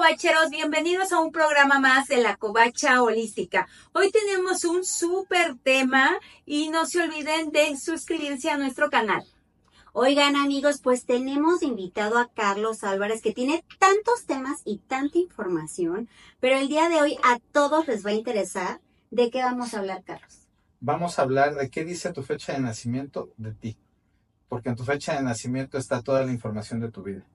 covacheros, bienvenidos a un programa más de la Covacha Holística. Hoy tenemos un súper tema y no se olviden de suscribirse a nuestro canal. Oigan amigos, pues tenemos invitado a Carlos Álvarez, que tiene tantos temas y tanta información, pero el día de hoy a todos les va a interesar. ¿De qué vamos a hablar, Carlos? Vamos a hablar de qué dice tu fecha de nacimiento de ti, porque en tu fecha de nacimiento está toda la información de tu vida.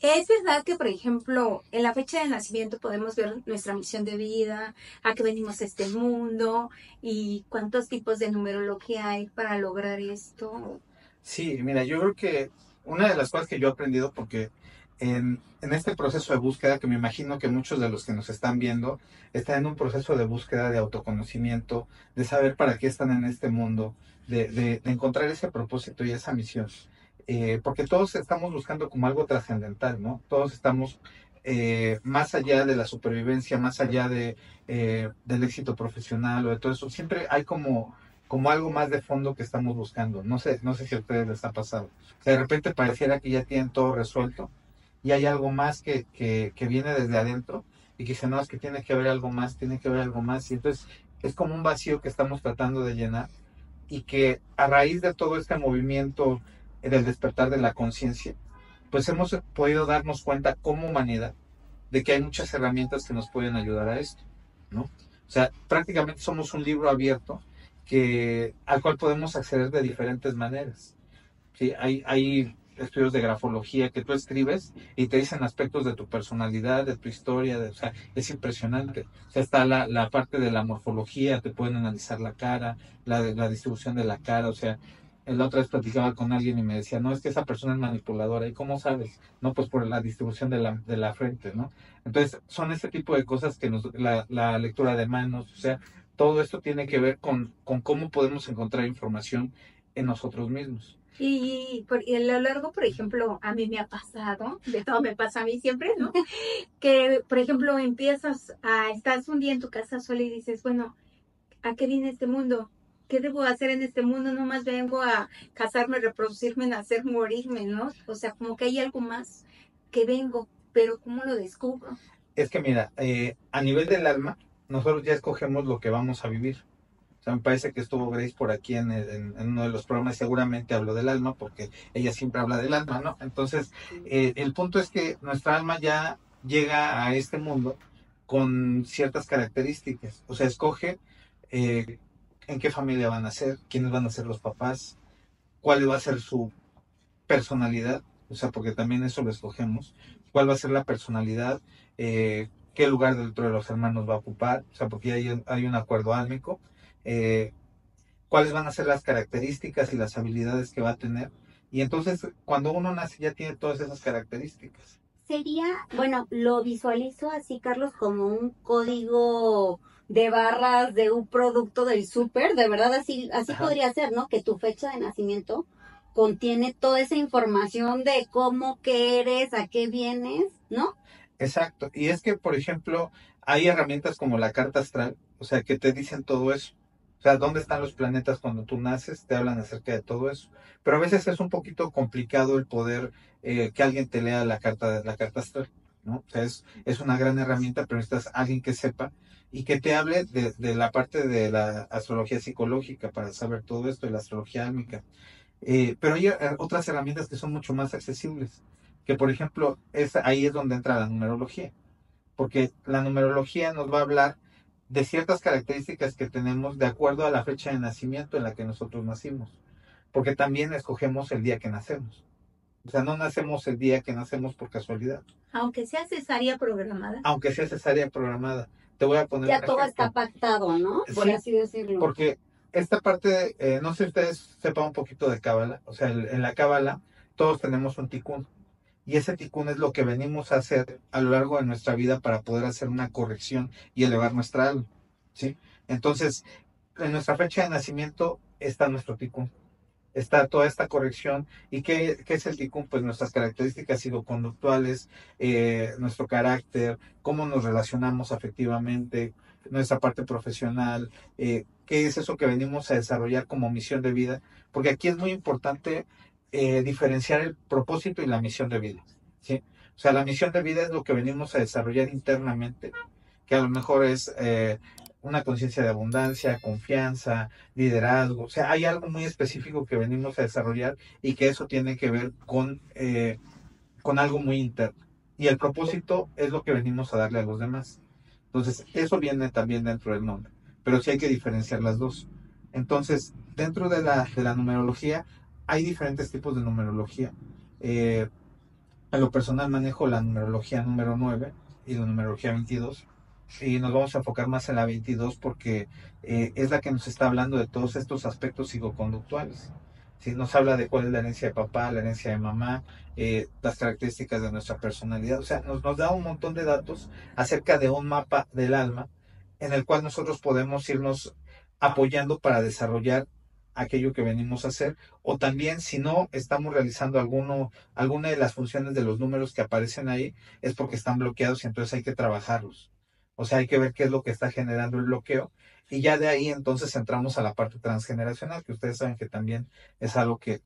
Es verdad que, por ejemplo, en la fecha de nacimiento podemos ver nuestra misión de vida, a qué venimos a este mundo y cuántos tipos de numerología hay para lograr esto. Sí, mira, yo creo que una de las cosas que yo he aprendido, porque en este proceso de búsqueda, que me imagino que muchos de los que nos están viendo están en un proceso de búsqueda de autoconocimiento, de saber para qué están en este mundo, de encontrar ese propósito y esa misión. Porque todos estamos buscando como algo trascendental, ¿no? Todos estamos más allá de la supervivencia, más allá del éxito profesional o de todo eso. Siempre hay como algo más de fondo que estamos buscando. No sé si a ustedes les ha pasado. O sea, de repente pareciera que ya tienen todo resuelto y hay algo más que viene desde adentro y que dicen, no, es que tiene que haber algo más, tiene que haber algo más. Y entonces es como un vacío que estamos tratando de llenar y que a raíz de todo este movimiento del despertar de la conciencia, pues hemos podido darnos cuenta como humanidad de que hay muchas herramientas que nos pueden ayudar a esto, ¿no? O sea, prácticamente somos un libro abierto al cual podemos acceder de diferentes maneras. ¿Sí? Hay estudios de grafología que tú escribes y te dicen aspectos de tu personalidad, de tu historia, o sea, es impresionante. O sea, está la parte de la morfología, te pueden analizar la cara, la distribución de la cara, o sea, la otra vez platicaba con alguien y me decía, no, es que esa persona es manipuladora, ¿y cómo sabes? No, pues por la distribución de la frente, ¿no? Entonces, son ese tipo de cosas que la lectura de manos, o sea, todo esto tiene que ver con cómo podemos encontrar información en nosotros mismos. Y a lo largo, por ejemplo, a mí me ha pasado, de todo me pasa a mí siempre, ¿no? Que, por ejemplo, estás un día en tu casa sola y dices, bueno, ¿a qué viene este mundo? ¿Qué debo hacer en este mundo? Nomás vengo a casarme, reproducirme, nacer, morirme, ¿no? O sea, como que hay algo más que vengo, pero ¿cómo lo descubro? Es que mira, a nivel del alma, nosotros ya escogemos lo que vamos a vivir. O sea, me parece que estuvo Grace por aquí en uno de los programas, seguramente habló del alma, porque ella siempre habla del alma, ¿no? Entonces, el punto es que nuestra alma ya llega a este mundo con ciertas características. O sea, escoge en qué familia van a ser, quiénes van a ser los papás, cuál va a ser su personalidad, o sea, porque también eso lo escogemos, cuál va a ser la personalidad, qué lugar dentro de los hermanos va a ocupar, o sea, porque hay un acuerdo álmico, eh, cuáles van a ser las características y las habilidades que va a tener. Y entonces, cuando uno nace ya tiene todas esas características. Sería, bueno, lo visualizo así, Carlos, como un código de barras de un producto del súper, de verdad así podría ser, ¿no? Que tu fecha de nacimiento contiene toda esa información de cómo, qué eres, a qué vienes, ¿no? Exacto. Y es que, por ejemplo, hay herramientas como la carta astral, o sea, que te dicen todo eso. O sea, dónde están los planetas cuando tú naces, te hablan acerca de todo eso. Pero a veces es un poquito complicado el poder que alguien te lea la carta astral, ¿no? O sea, es una gran herramienta, pero necesitas alguien que sepa y que te hable de la parte de la astrología psicológica para saber todo esto, de la astrología álmica. Pero hay otras herramientas que son mucho más accesibles, que por ejemplo, ahí es donde entra la numerología, porque la numerología nos va a hablar de ciertas características que tenemos de acuerdo a la fecha de nacimiento en la que nosotros nacimos, porque también escogemos el día que nacemos. O sea, no nacemos el día que nacemos por casualidad. Aunque sea cesárea programada. Aunque sea cesárea programada. Te voy a poner ya todo está pactado, ¿no? Por sí, así decirlo. Porque esta parte, no sé si ustedes sepan un poquito de Cábala, o sea, en la Cábala todos tenemos un tikkun. Y ese tikkun es lo que venimos a hacer a lo largo de nuestra vida para poder hacer una corrección y elevar nuestra alma, ¿sí? Entonces, en nuestra fecha de nacimiento está nuestro tikkun, está toda esta corrección. ¿Y qué es el tikkun? Pues nuestras características psicoconductuales, nuestro carácter, cómo nos relacionamos afectivamente, nuestra parte profesional, qué es eso que venimos a desarrollar como misión de vida, porque aquí es muy importante diferenciar el propósito y la misión de vida, ¿sí? O O sea, la misión de vida es lo que venimos a desarrollar internamente, que a lo mejor es una conciencia de abundancia, confianza, liderazgo. O sea, hay algo muy específico que venimos a desarrollar y que eso tiene que ver con algo muy interno. Y el propósito es lo que venimos a darle a los demás. Entonces, eso viene también dentro del nombre. Pero sí hay que diferenciar las dos. Entonces, dentro de la numerología, hay diferentes tipos de numerología. Eh, a lo personal manejo la numerología número 9 y la numerología 22. Y nos vamos a enfocar más en la 22 porque es la que nos está hablando de todos estos aspectos psicoconductuales. ¿Sí? Nos habla de cuál es la herencia de papá, la herencia de mamá, las características de nuestra personalidad. O sea, nos da un montón de datos acerca de un mapa del alma en el cual nosotros podemos irnos apoyando para desarrollar aquello que venimos a hacer, o también si no estamos realizando alguna de las funciones de los números que aparecen ahí, es porque están bloqueados y entonces hay que trabajarlos. O sea, hay que ver qué es lo que está generando el bloqueo y ya de ahí entonces entramos a la parte transgeneracional, que ustedes saben que también es algo que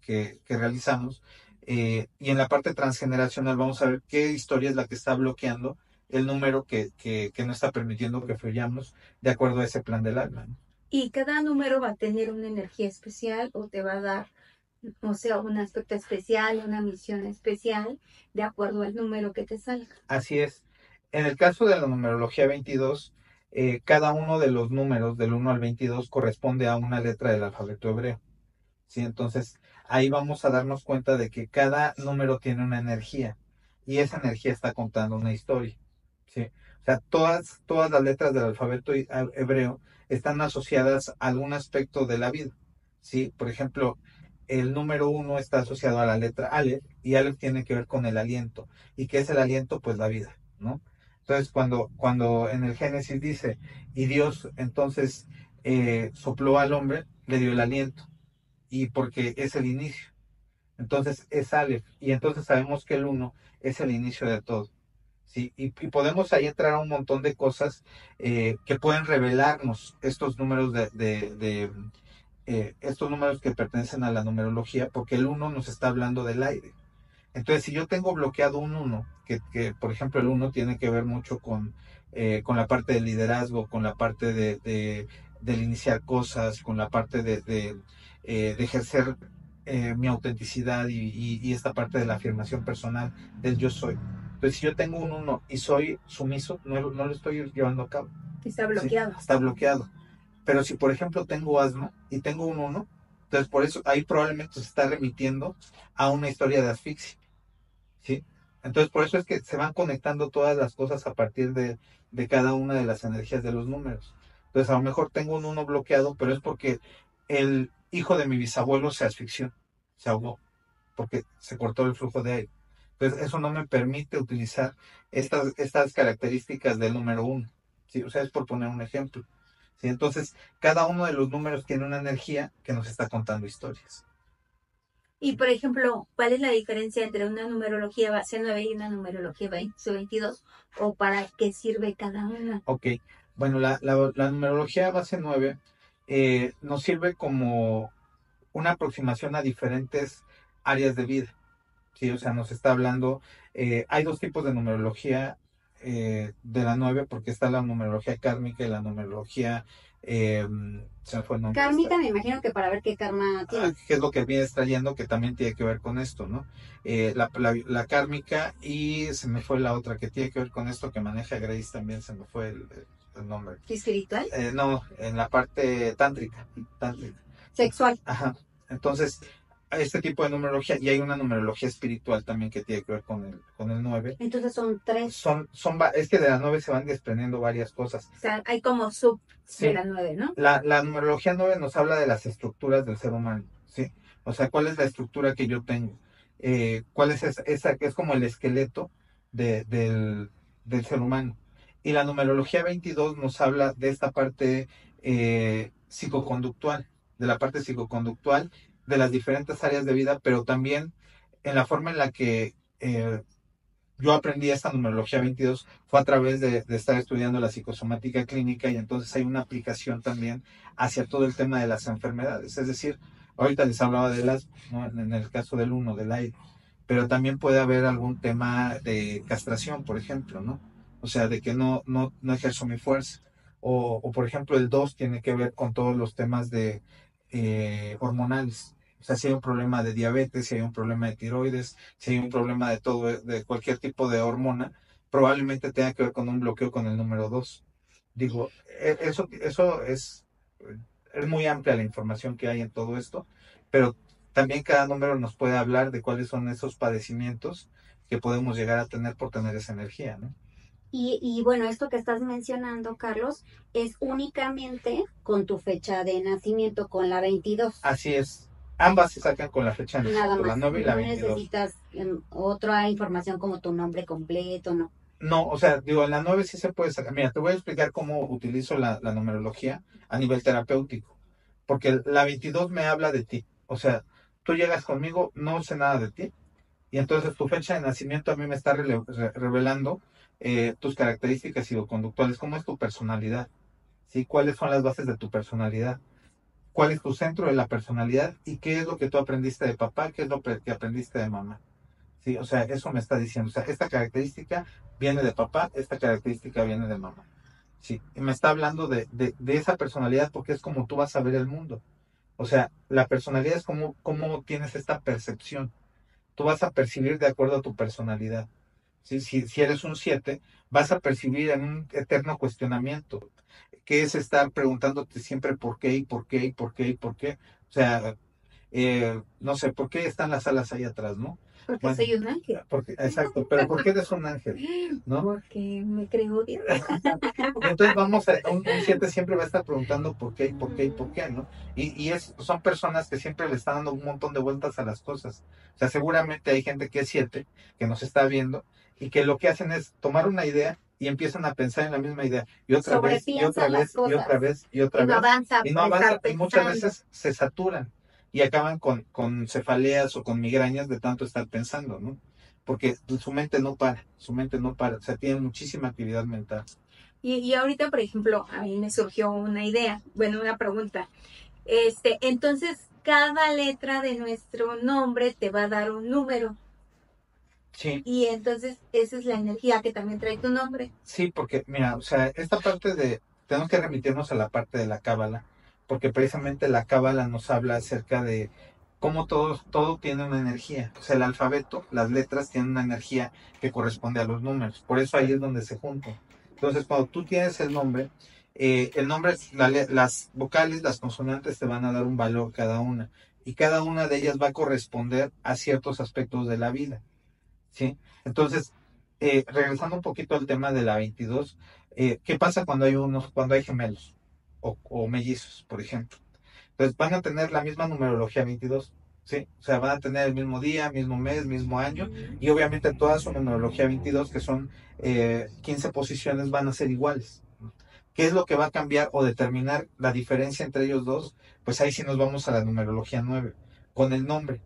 realizamos. Y en la parte transgeneracional vamos a ver qué historia es la que está bloqueando el número que no está permitiendo que fluyamos de acuerdo a ese plan del alma, ¿no? Y cada número va a tener una energía especial o te va a dar, o sea, un aspecto especial, una misión especial, de acuerdo al número que te salga. Así es. En el caso de la numerología 22, cada uno de los números del 1 al 22 corresponde a una letra del alfabeto hebreo. ¿Sí? Entonces, ahí vamos a darnos cuenta de que cada número tiene una energía y esa energía está contando una historia. ¿Sí? O sea, todas las letras del alfabeto hebreo están asociadas a algún aspecto de la vida. ¿Sí? Por ejemplo, el número 1 está asociado a la letra Aleph y Aleph tiene que ver con el aliento. ¿Y qué es el aliento? Pues la vida, ¿no? Entonces, cuando en el Génesis dice, y Dios entonces sopló al hombre, le dio el aliento y porque es el inicio. Entonces es Aleph, y entonces sabemos que el uno es el inicio de todo. ¿Sí? Y podemos ahí entrar a un montón de cosas que pueden revelarnos estos números estos números que pertenecen a la numerología, porque el uno nos está hablando del aire. Entonces, si yo tengo bloqueado un uno, que por ejemplo el uno tiene que ver mucho con la parte del liderazgo, con la parte del iniciar cosas, con la parte de ejercer mi autenticidad y esta parte de la afirmación personal del yo soy. Entonces, si yo tengo un uno y soy sumiso, no lo estoy llevando a cabo. Está ¿Sí? bloqueado. Está bloqueado. Pero si, por ejemplo, tengo asma y tengo un uno, entonces por eso ahí probablemente se está remitiendo a una historia de asfixia. ¿Sí? Entonces, por eso es que se van conectando todas las cosas a partir de cada una de las energías de los números. Entonces, a lo mejor tengo un uno bloqueado, pero es porque el hijo de mi bisabuelo se asfixió, se ahogó, porque se cortó el flujo de aire. Entonces, eso no me permite utilizar estas características del número uno. ¿Sí? O sea, es por poner un ejemplo. ¿Sí? Entonces, cada uno de los números tiene una energía que nos está contando historias. Y, por ejemplo, ¿cuál es la diferencia entre una numerología base 9 y una numerología base 22? ¿O para qué sirve cada una? Ok, bueno, la numerología base 9 nos sirve como una aproximación a diferentes áreas de vida. Sí, o sea, nos está hablando, hay dos tipos de numerología de la 9 porque está la numerología kármica y la numerología, se me fue el nombre. Kármica, me imagino que para ver qué karma tiene. ¿Qué es lo que viene trayendo? Que también tiene que ver con esto, ¿no? La kármica y se me fue la otra que tiene que ver con esto que maneja Grace también, se me fue el nombre. ¿Espiritual? No, en la parte tántrica. Sexual. Ajá. Entonces, este tipo de numerología, y hay una numerología espiritual también que tiene que ver con el 9. Entonces son tres. Es que de la 9 se van desprendiendo varias cosas. O sea, hay como sub Sí. de la 9, ¿no? La numerología 9 nos habla de las estructuras del ser humano, ¿sí? O sea, ¿cuál es la estructura que yo tengo? ¿Cuál es esa que es como el esqueleto del ser humano? Y la numerología 22 nos habla de esta parte psicoconductual, de la parte psicoconductual de las diferentes áreas de vida, pero también en la forma en la que yo aprendí esta numerología 22 fue a través de estar estudiando la psicosomática clínica y entonces hay una aplicación también hacia todo el tema de las enfermedades. Es decir, ahorita les hablaba de las, ¿no? En el caso del 1, del aire, pero también puede haber algún tema de castración, por ejemplo, ¿no? O sea, de que no ejerzo mi fuerza. O, por ejemplo, el 2 tiene que ver con todos los temas de hormonales. O sea, si hay un problema de diabetes, si hay un problema de tiroides, si hay un problema de todo, de cualquier tipo de hormona, probablemente tenga que ver con un bloqueo con el número 2. Digo, eso es muy amplia la información que hay en todo esto, pero también cada número nos puede hablar de cuáles son esos padecimientos que podemos llegar a tener por tener esa energía, ¿no? Y bueno, esto que estás mencionando, Carlos, es únicamente con tu fecha de nacimiento, con la 22. Así es. Ambas se sacan con la fecha de Nada nacimiento, la más. 9 y la No 22. necesitas otra información como tu nombre completo, ¿no? No, o sea, digo, en la 9 sí se puede sacar. Mira, te voy a explicar cómo utilizo la numerología a nivel terapéutico. Porque la 22 me habla de ti. O sea, tú llegas conmigo, no sé nada de ti. Y entonces tu fecha de nacimiento a mí me está revelando tus características psicoconductuales, cómo es tu personalidad, ¿sí? ¿Cuáles son las bases de tu personalidad? ¿Cuál es tu centro de la personalidad? ¿Y qué es lo que tú aprendiste de papá? ¿Qué es lo que aprendiste de mamá? Sí, o sea, eso me está diciendo. O sea, esta característica viene de papá, esta característica viene de mamá. Sí, y me está hablando de esa personalidad porque es como tú vas a ver el mundo. O sea, la personalidad es como tienes esta percepción. Tú vas a percibir de acuerdo a tu personalidad. ¿Sí? Si eres un 7 vas a percibir en un eterno cuestionamiento, que es estar preguntándote siempre por qué y por qué y por qué y por qué. O sea, no sé, ¿por qué están las alas ahí atrás, no? Porque Bueno, soy un ángel. exacto, pero ¿por qué eres un ángel? ¿No? Porque me creo Dios. Entonces un 7 siempre va a estar preguntando por qué y por qué y por qué, ¿no? Son personas que siempre le están dando un montón de vueltas a las cosas. O sea, seguramente hay gente que es 7, que nos está viendo, y que lo que hacen es tomar una idea y empiezan a pensar en la misma idea, y otra vez, y otra Sobrepiensan las vez, y otra cosas. vez, y otra Y no vez, avanza y no por avanza, estar y muchas pensando. veces se saturan y acaban con cefaleas o con migrañas de tanto estar pensando, ¿no? Porque su mente no para, o sea, tiene muchísima actividad mental. Y ahorita, por ejemplo, a mí me surgió una idea, bueno, una pregunta. Entonces, cada letra de nuestro nombre te va a dar un número. Sí. Y entonces, esa es la energía que también trae tu nombre. Sí, porque, mira, o sea, esta parte tenemos que remitirnos a la parte de la cábala, porque precisamente la cábala nos habla acerca de cómo todo tiene una energía. O sea, el alfabeto, las letras tienen una energía que corresponde a los números. Por eso ahí es donde se juntan. Entonces, cuando tú tienes el nombre, las vocales, las consonantes te van a dar un valor cada una. Y cada una de ellas va a corresponder a ciertos aspectos de la vida. ¿Sí? Entonces, regresando un poquito al tema de la 22, ¿qué pasa cuando hay gemelos o mellizos, por ejemplo? Entonces van a tener la misma numerología 22, ¿sí? O sea, van a tener el mismo día, mismo mes, mismo año, y obviamente toda su numerología 22, que son 15 posiciones, van a ser iguales. ¿Qué es lo que va a cambiar o determinar la diferencia entre ellos dos? Pues ahí sí nos vamos a la numerología 9, con el nombre.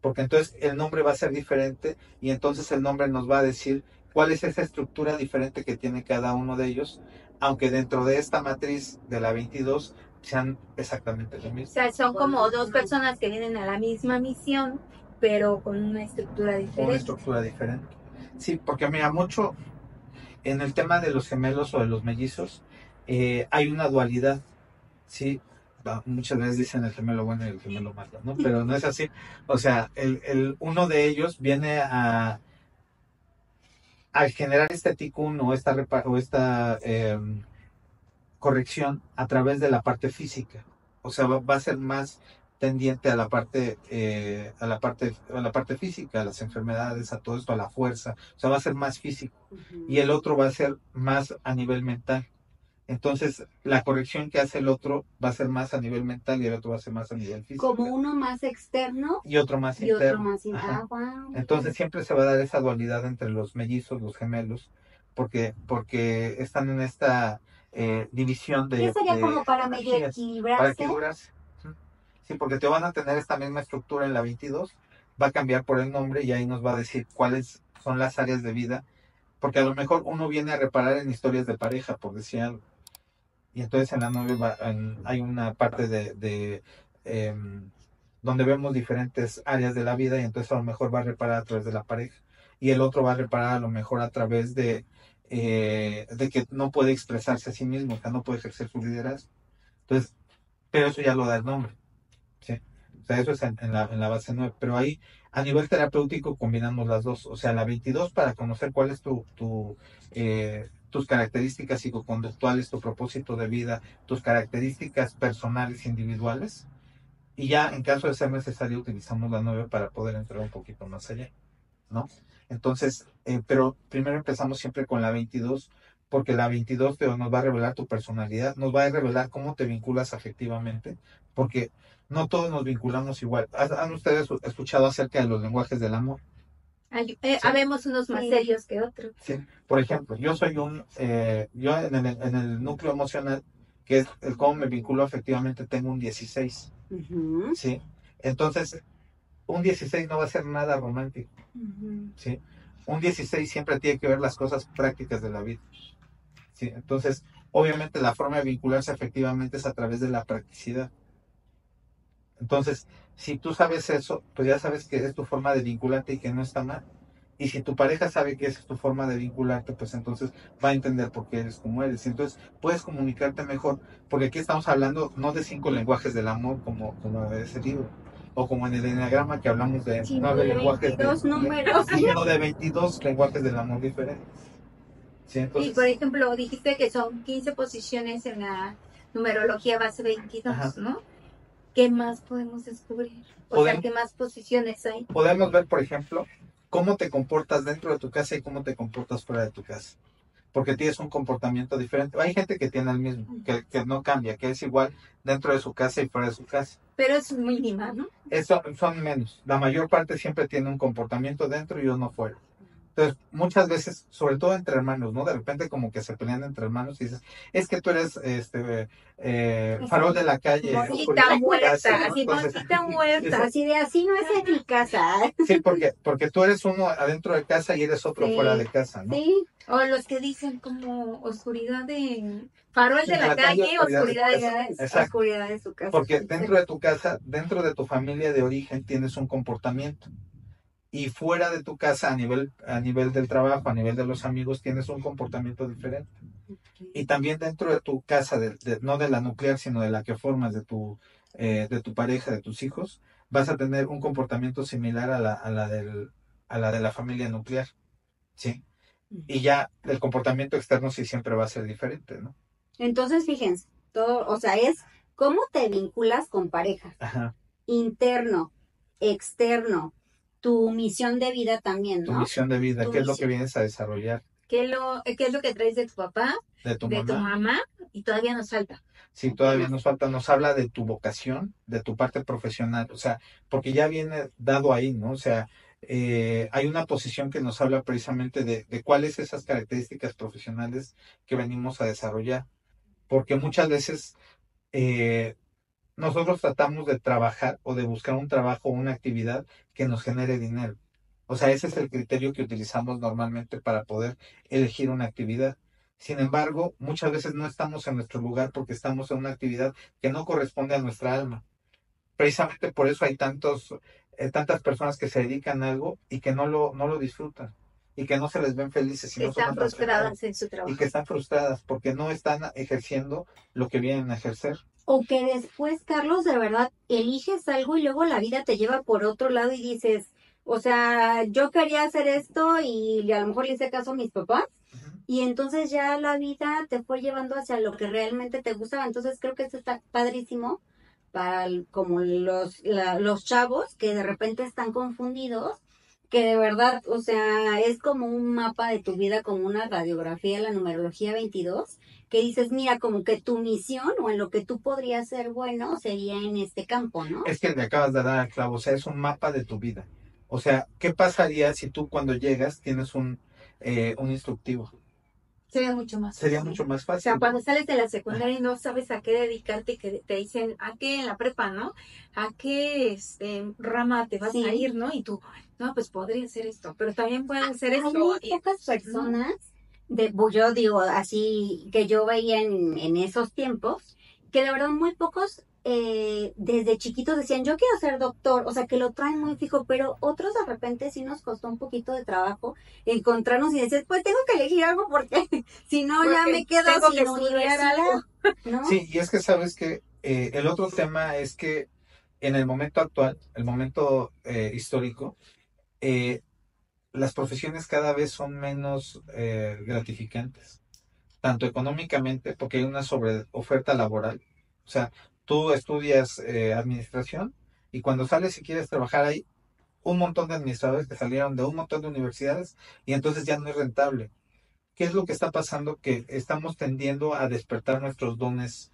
Porque entonces el nombre va a ser diferente y entonces el nombre nos va a decir cuál es esa estructura diferente que tiene cada uno de ellos, aunque dentro de esta matriz de la 22 sean exactamente lo O mismo. sea, son como dos personas que vienen a la misma misión, pero con una estructura diferente. Una estructura diferente. Sí, porque mira, mucho en el tema de los gemelos o de los mellizos, hay una dualidad, ¿sí? Muchas veces dicen el gemelo bueno y el gemelo malo, ¿no? Pero no es así. O sea, uno de ellos viene al generar este ticún o esta corrección a través de la parte física. O sea, va a ser más tendiente a la parte física, a las enfermedades, a todo esto, a la fuerza. O sea, va a ser más físico. Y el otro va a ser más a nivel mental. Entonces, la corrección que hace el otro va a ser más a nivel mental y el otro va a ser más a nivel físico. Como uno más externo y otro más y interno. otro más interno. Wow. Entonces siempre se va a dar esa dualidad entre los mellizos, los gemelos, porque están en esta división de... ¿Qué sería como para medio energías, equilibrarse? para equilibrarse. Sí, porque te van a tener esta misma estructura en la 22, va a cambiar por el nombre y ahí nos va a decir cuáles son las áreas de vida, porque a lo mejor uno viene a reparar en historias de pareja, por decir algo. Y entonces en la 9 hay una parte de donde vemos diferentes áreas de la vida y entonces a lo mejor va a reparar a través de la pareja y el otro va a reparar a lo mejor a través de que no puede expresarse a sí mismo, o sea, no puede ejercer su liderazgo. Entonces, pero eso ya lo da el nombre, ¿sí? O sea, eso es en la base 9, pero ahí a nivel terapéutico combinamos las dos, o sea, la 22 para conocer cuál es tus características psicoconductuales, tu propósito de vida, tus características personales individuales, y ya en caso de ser necesario utilizamos la 9 para poder entrar un poquito más allá, ¿no? Entonces, pero primero empezamos siempre con la 22 porque la 22 nos va a revelar tu personalidad, nos va a revelar cómo te vinculas afectivamente, porque no todos nos vinculamos igual. ¿Han ustedes escuchado acerca de los lenguajes del amor? Sí. Habemos unos más serios que otros. Sí. Por ejemplo, yo soy yo en el núcleo emocional, que es el cómo me vinculo afectivamente, tengo un 16. ¿Sí? Entonces, un 16 no va a ser nada romántico. ¿Sí? Un 16 siempre tiene que ver las cosas prácticas de la vida. ¿Sí? Entonces, obviamente la forma de vincularse efectivamente es a través de la practicidad. Entonces, si tú sabes eso, pues ya sabes que es tu forma de vincularte y que no está mal. Y si tu pareja sabe que esa es tu forma de vincularte, pues entonces va a entender por qué eres como eres. Y entonces puedes comunicarte mejor, porque aquí estamos hablando no de 5 lenguajes del amor como de ese libro, o como en el eneagrama que hablamos de 9 lenguajes números, sino de 22 lenguajes del amor diferentes. Sí, entonces, y por ejemplo, dijiste que son 15 posiciones en la numerología base 22, ajá, ¿no? ¿Qué más podemos descubrir? O sea, ¿qué más posiciones hay? Podemos ver, por ejemplo, cómo te comportas dentro de tu casa y cómo te comportas fuera de tu casa. Porque tienes un comportamiento diferente. Hay gente que tiene el mismo, que no cambia, que es igual dentro de su casa y fuera de su casa. Pero es muy mínima, ¿no? Son menos. La mayor parte siempre tiene un comportamiento dentro y uno fuera. Entonces, muchas veces, sobre todo entre hermanos, ¿no? De repente como que se pelean entre hermanos y dices, es que tú eres farol de la calle. Mosquita muerta, así mosquita muerta. Así de así no es en mi casa. Sí, porque tú eres uno adentro de casa y eres otro fuera de casa, ¿no? Sí. O los que dicen como oscuridad de farol de la calle, oscuridad de su casa. Porque dentro de tu casa, dentro de tu familia de origen, tienes un comportamiento. Y fuera de tu casa, a nivel del trabajo, a nivel de los amigos, tienes un comportamiento diferente. Y también dentro de tu casa, no de la nuclear, sino de la que formas, de tu pareja, de tus hijos, vas a tener un comportamiento similar a la de la familia nuclear, ¿sí? Y ya el comportamiento externo sí siempre va a ser diferente, ¿no? Entonces, fíjense, todo, o sea, es cómo te vinculas con parejas. Ajá. Interno, externo, tu misión de vida también, ¿no? Tu misión de vida, ¿qué es lo que vienes a desarrollar? ¿Qué es lo que traes de tu papá? De tu mamá, y todavía nos falta. Sí, todavía nos falta, nos habla de tu vocación, de tu parte profesional, o sea, porque ya viene dado ahí, ¿no? O sea, hay una posición que nos habla precisamente de cuáles esas características profesionales que venimos a desarrollar, porque muchas veces nosotros tratamos de trabajar o de buscar un trabajo o una actividad que nos genere dinero. O sea, ese es el criterio que utilizamos normalmente para poder elegir una actividad. Sin embargo, muchas veces no estamos en nuestro lugar porque estamos en una actividad que no corresponde a nuestra alma. Precisamente por eso hay tantas personas que se dedican a algo y que no lo disfrutan y que no se les ven felices. Que están frustradas en su trabajo. Y que están frustradas porque no están ejerciendo lo que vienen a ejercer. O que después, Carlos, de verdad, eliges algo y luego la vida te lleva por otro lado y dices, o sea, yo quería hacer esto y a lo mejor le hice caso a mis papás. Y entonces ya la vida te fue llevando hacia lo que realmente te gustaba. Entonces creo que eso está padrísimo para como los chavos que de repente están confundidos, que de verdad, o sea, es como un mapa de tu vida, como una radiografía, la numerología 22, que dices, mira, como que tu misión o en lo que tú podrías ser bueno sería en este campo, ¿no? Es que le acabas de dar al clavo, o sea, es un mapa de tu vida. O sea, ¿qué pasaría si tú cuando llegas tienes un instructivo? Sería mucho más fácil. O sea, cuando sales de la secundaria y no sabes a qué dedicarte, que te dicen, ¿a qué en la prepa, no? ¿A qué rama te vas a ir, no? Y tú, no, pues podría ser esto, pero también puede ser esto. Hay pocas personas, yo digo así, que yo veía en esos tiempos, que de verdad muy pocos desde chiquitos decían, yo quiero ser doctor, o sea, que lo traen muy fijo, pero otros de repente sí nos costó un poquito de trabajo encontrarnos y decir, pues tengo que elegir algo porque si no ya Porque me quedo tengo que sin estudiar universidad, ¿no? Sí, y es que sabes que el otro tema es que en el momento actual, el momento histórico, eh, las profesiones cada vez son menos gratificantes, tanto económicamente, porque hay una sobre oferta laboral. O sea, tú estudias administración y cuando sales y quieres trabajar hay un montón de administradores que salieron de un montón de universidades y entonces ya no es rentable. ¿Qué es lo que está pasando? Que estamos tendiendo a despertar nuestros dones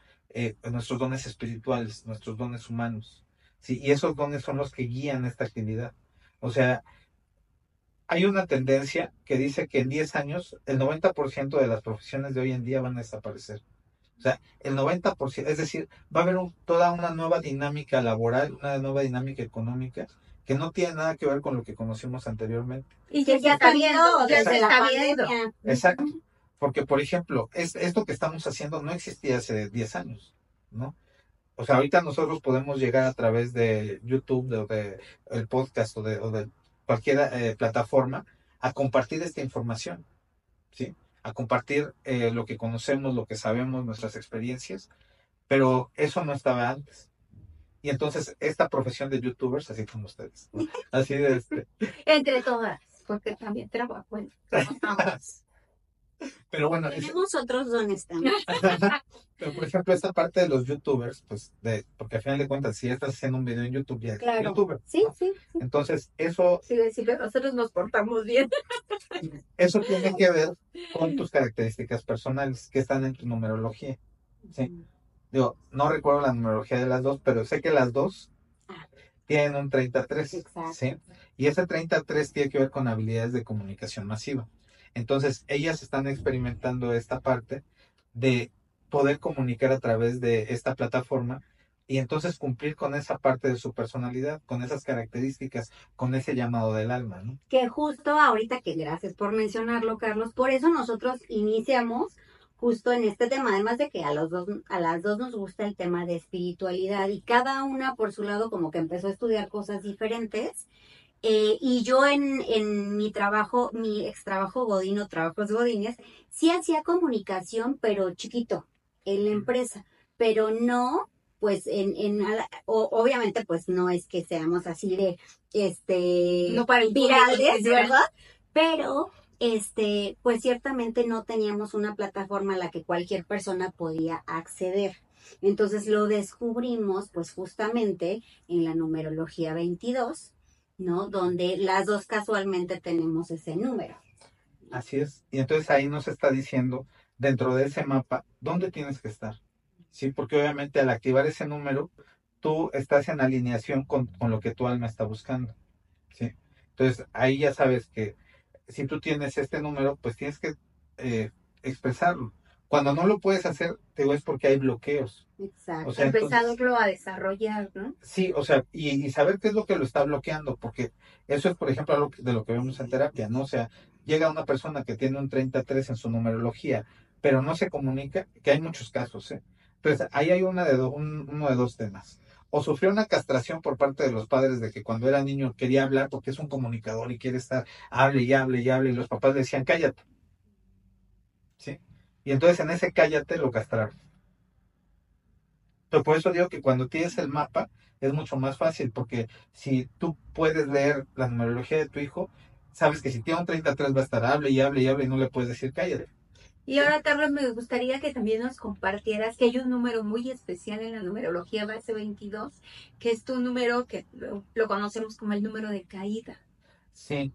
espirituales, nuestros dones humanos. ¿Sí? Y esos dones son los que guían esta actividad. O sea, hay una tendencia que dice que en 10 años el 90% de las profesiones de hoy en día van a desaparecer. O sea, el 90%, es decir, va a haber toda una nueva dinámica laboral, una nueva dinámica económica que no tiene nada que ver con lo que conocimos anteriormente. Y Que ya se ya está está viendo, viendo ya se desde la está viendo. pandemia. Exacto. Porque, por ejemplo, esto que estamos haciendo no existía hace 10 años, ¿no? O sea, ahorita nosotros podemos llegar a través de YouTube, de el podcast o de cualquier plataforma a compartir esta información, ¿sí? A compartir lo que conocemos, lo que sabemos, nuestras experiencias, pero eso no estaba antes. Y entonces esta profesión de youtubers, así como ustedes, así de Entre todas, porque también trabajo en trabajamos. pero bueno, Tenemos otros dones también. pero por ejemplo, esta parte de los youtubers, pues, porque al final de cuentas, si estás haciendo un video en YouTube, ya eres Claro. youtuber, Sí, ¿no? sí. Entonces, eso Sí, pero nosotros nos portamos bien. tiene que ver con tus características personales que están en tu numerología, ¿sí? Digo, no recuerdo la numerología de las dos, pero sé que las dos tienen un 33, Exacto. ¿sí? Y ese 33 tiene que ver con habilidades de comunicación masiva. Entonces, ellas están experimentando esta parte de poder comunicar a través de esta plataforma y entonces cumplir con esa parte de su personalidad, con esas características, con ese llamado del alma, ¿no? Que justo ahorita que gracias por mencionarlo, Carlos, por eso nosotros iniciamos justo en este tema, además de que a las dos nos gusta el tema de espiritualidad y cada una por su lado como que empezó a estudiar cosas diferentes. Y yo en mi trabajo, mi ex trabajo Godino, trabajos Godines, sí hacía comunicación, pero chiquito, en la empresa, pero no, pues obviamente pues no es que seamos así de, No para el virales, público en general. ¿verdad? Pero, pues ciertamente no teníamos una plataforma a la que cualquier persona podía acceder. Entonces lo descubrimos pues justamente en la numerología 22, ¿no? Donde las dos casualmente tenemos ese número. Así es. Y entonces ahí nos está diciendo, dentro de ese mapa, dónde tienes que estar. Sí, porque obviamente al activar ese número, tú estás en alineación con lo que tu alma está buscando. ¿Sí? Entonces ahí ya sabes que si tú tienes este número, pues tienes que expresarlo. Cuando no lo puedes hacer, te digo, es porque hay bloqueos. Exacto. O sea, entonces, Empezarlo a desarrollar, ¿no? sí, o sea, y saber qué es lo que lo está bloqueando, porque eso es, por ejemplo, algo de lo que vemos en terapia, ¿no? O sea, llega una persona que tiene un 33 en su numerología, pero no se comunica, que hay muchos casos, ¿eh? Entonces, ahí hay uno de dos temas. O sufrió una castración por parte de los padres de que cuando era niño quería hablar porque es un comunicador y quiere estar, hable y hable y hable, y los papás le decían, cállate, ¿sí? Y entonces en ese cállate lo castraron. Pero por eso digo que cuando tienes el mapa es mucho más fácil, porque si tú puedes leer la numerología de tu hijo, sabes que si tiene un 33 va a estar hable y hable y hable y no le puedes decir cállate. Y ahora, Carlos, me gustaría que también nos compartieras que hay un número muy especial en la numerología base 22, que es tu número que lo conocemos como el número de caída. Sí,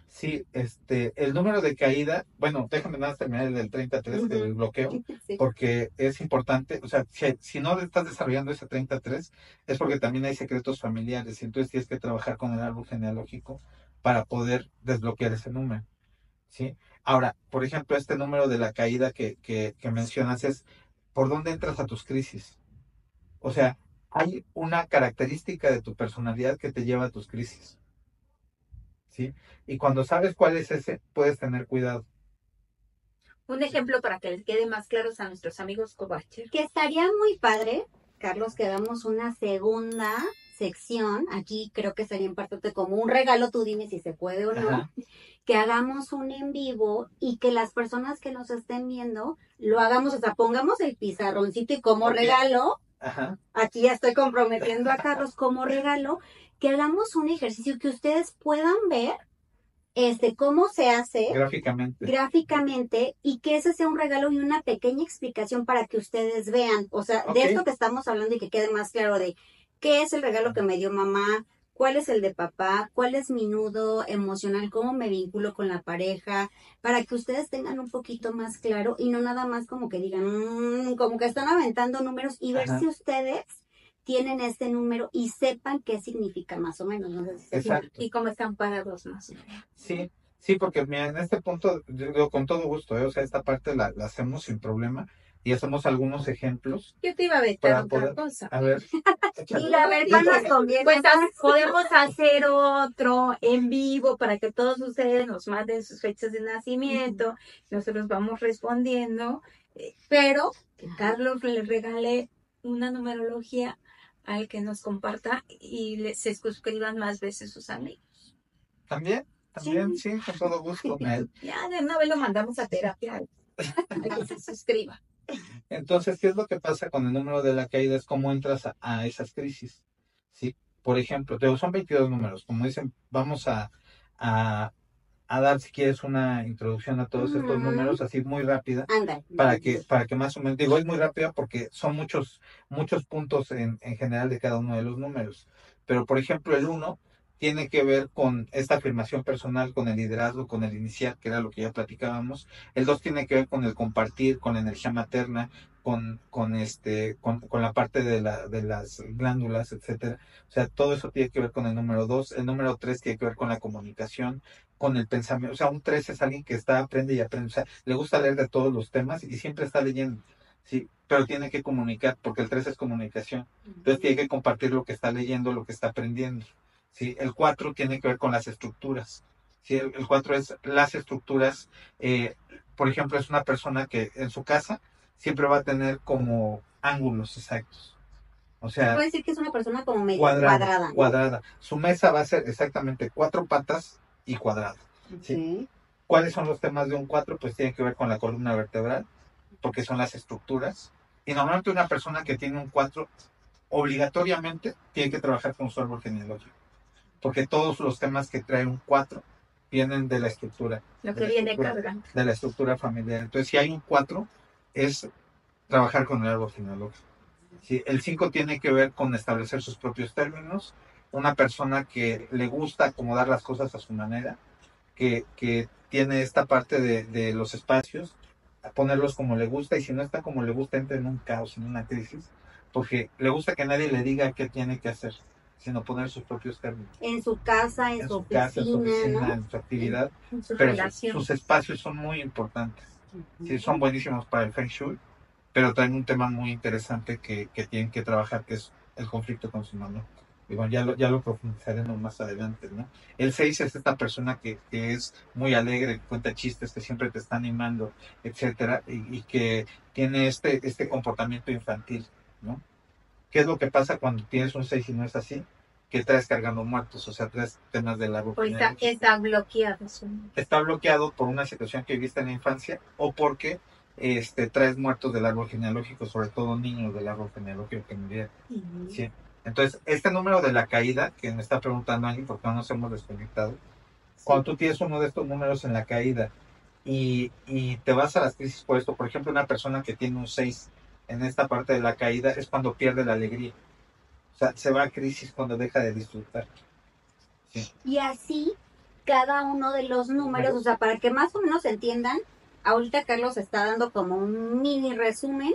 sí, el número de caída, bueno, déjame nada más terminar el del 33, el bloqueo, Sí. porque es importante, o sea, si no estás desarrollando ese 33, es porque también hay secretos familiares, y entonces tienes que trabajar con el árbol genealógico para poder desbloquear ese número, ¿sí? Ahora, por ejemplo, este número de la caída que mencionas es, ¿por dónde entras a tus crisis? O sea, hay una característica de tu personalidad que te lleva a tus crisis, ¿sí? Y cuando sabes cuál es ese, puedes tener cuidado. Un ejemplo para que les quede más claros a nuestros amigos covacher. Que estaría muy padre Carlos, que hagamos una segunda sección. Aquí creo que sería importante como un regalo, tú dime si se puede o no, Ajá. que hagamos un en vivo y que las personas que nos estén viendo lo hagamos, o sea, pongamos el pizarroncito y como Ok. regalo, Ajá. aquí ya estoy comprometiendo a Carlos como regalo, que hagamos un ejercicio que ustedes puedan ver cómo se hace Gráficamente. gráficamente y que ese sea un regalo y una pequeña explicación para que ustedes vean, o sea, Ok. de esto que estamos hablando y que quede más claro de qué es el regalo que me dio mamá, cuál es el de papá, cuál es mi nudo emocional, cómo me vinculo con la pareja, para que ustedes tengan un poquito más claro y no nada más como que digan, como que están aventando números y ver Ajá. si ustedes tienen este número y sepan qué significa más o menos. No sé si se Exacto. Y cómo están parados más. Sí, sí, porque mira, en este punto, yo digo, con todo gusto, o sea, esta parte la hacemos sin problema y hacemos algunos ejemplos Yo te iba a vetar para otra poder, cosa. a ver, échale. Y a ver, ¿cuál nos conviene? Pues podemos hacer otro en vivo para que todos ustedes nos manden sus fechas de nacimiento. Nosotros vamos respondiendo, pero que Carlos le regale una numerología al que nos comparta y se suscriban más veces sus amigos. También, sí, con todo gusto. Ya de una vez lo mandamos a terapia a que se suscriba. Entonces, ¿qué es lo que pasa con el número de la caída? Es cómo entras a esas crisis, ¿sí? Por ejemplo, son 22 números. Como dicen, vamos a, a dar, si quieres, una introducción a todos estos números, así muy rápida, Ándale. para que más o menos, digo, es muy rápida porque son muchos puntos en general de cada uno de los números. Pero, por ejemplo, el 1 tiene que ver con esta afirmación personal, con el liderazgo, con el iniciar, que era lo que ya platicábamos. El 2 tiene que ver con el compartir, con la energía materna, con la parte de las glándulas, etcétera. O sea, todo eso tiene que ver con el número 2. El número 3 tiene que ver con la comunicación, con el pensamiento. O sea, un 3 es alguien que aprende y aprende. O sea, le gusta leer de todos los temas y siempre está leyendo. Sí, pero tiene que comunicar, porque el 3 es comunicación. Entonces tiene que compartir lo que está leyendo, lo que está aprendiendo. ¿Sí? El 4 tiene que ver con las estructuras. ¿Sí? El 4 es las estructuras. Por ejemplo, es una persona que en su casa siempre va a tener como ángulos exactos. O sea, puede decir que es una persona como medio cuadrada, ¿no? Cuadrada. Su mesa va a ser exactamente 4 patas y cuadrada. ¿Sí? Okay. ¿Cuáles son los temas de un 4? Pues tiene que ver con la columna vertebral, porque son las estructuras. Y normalmente una persona que tiene un 4 obligatoriamente tiene que trabajar con su árbol genealógico, porque todos los temas que trae un 4 vienen de la estructura. Lo que viene cargando. De la estructura familiar. Entonces, si hay un 4, es trabajar con el árbol genealógico. ¿Sí? El 5 tiene que ver con establecer sus propios términos. Una persona que le gusta acomodar las cosas a su manera, que tiene esta parte de los espacios, a ponerlos como le gusta, y si no está como le gusta, entra en un caos, en una crisis, porque le gusta que nadie le diga qué tiene que hacer, sino poner sus propios términos. En su casa, en su oficina, casa, en su oficina, ¿no? en su actividad, En su pero relación. sus espacios son muy importantes. Sí, son buenísimos para el Feng Shui, pero traen un tema muy interesante que tienen que trabajar, que es el conflicto con su mamá. Y bueno, ya lo profundizaremos más adelante, ¿no? El 6 es esta persona que es muy alegre, que cuenta chistes, que siempre te está animando, etcétera, y que tiene este comportamiento infantil, ¿no? ¿Qué es lo que pasa cuando tienes un 6 y no es así? Que traes cargando muertos, o sea, traes temas del árbol genealógico. Está bloqueado. Está bloqueado por una situación que viviste en la infancia o porque traes muertos del árbol genealógico, sobre todo niños del árbol genealógico que murieron. ¿Sí? Entonces, este número de la caída, que me está preguntando alguien porque no nos hemos desconectado, cuando tú tienes uno de estos números en la caída y te vas a las crisis por esto, por ejemplo, una persona que tiene un 6 en esta parte de la caída es cuando pierde la alegría. O sea, se va a crisis cuando deja de disfrutar. ¿Sí? Y así, cada uno de los números, o sea, para que más o menos entiendan, ahorita Carlos está dando como un mini resumen,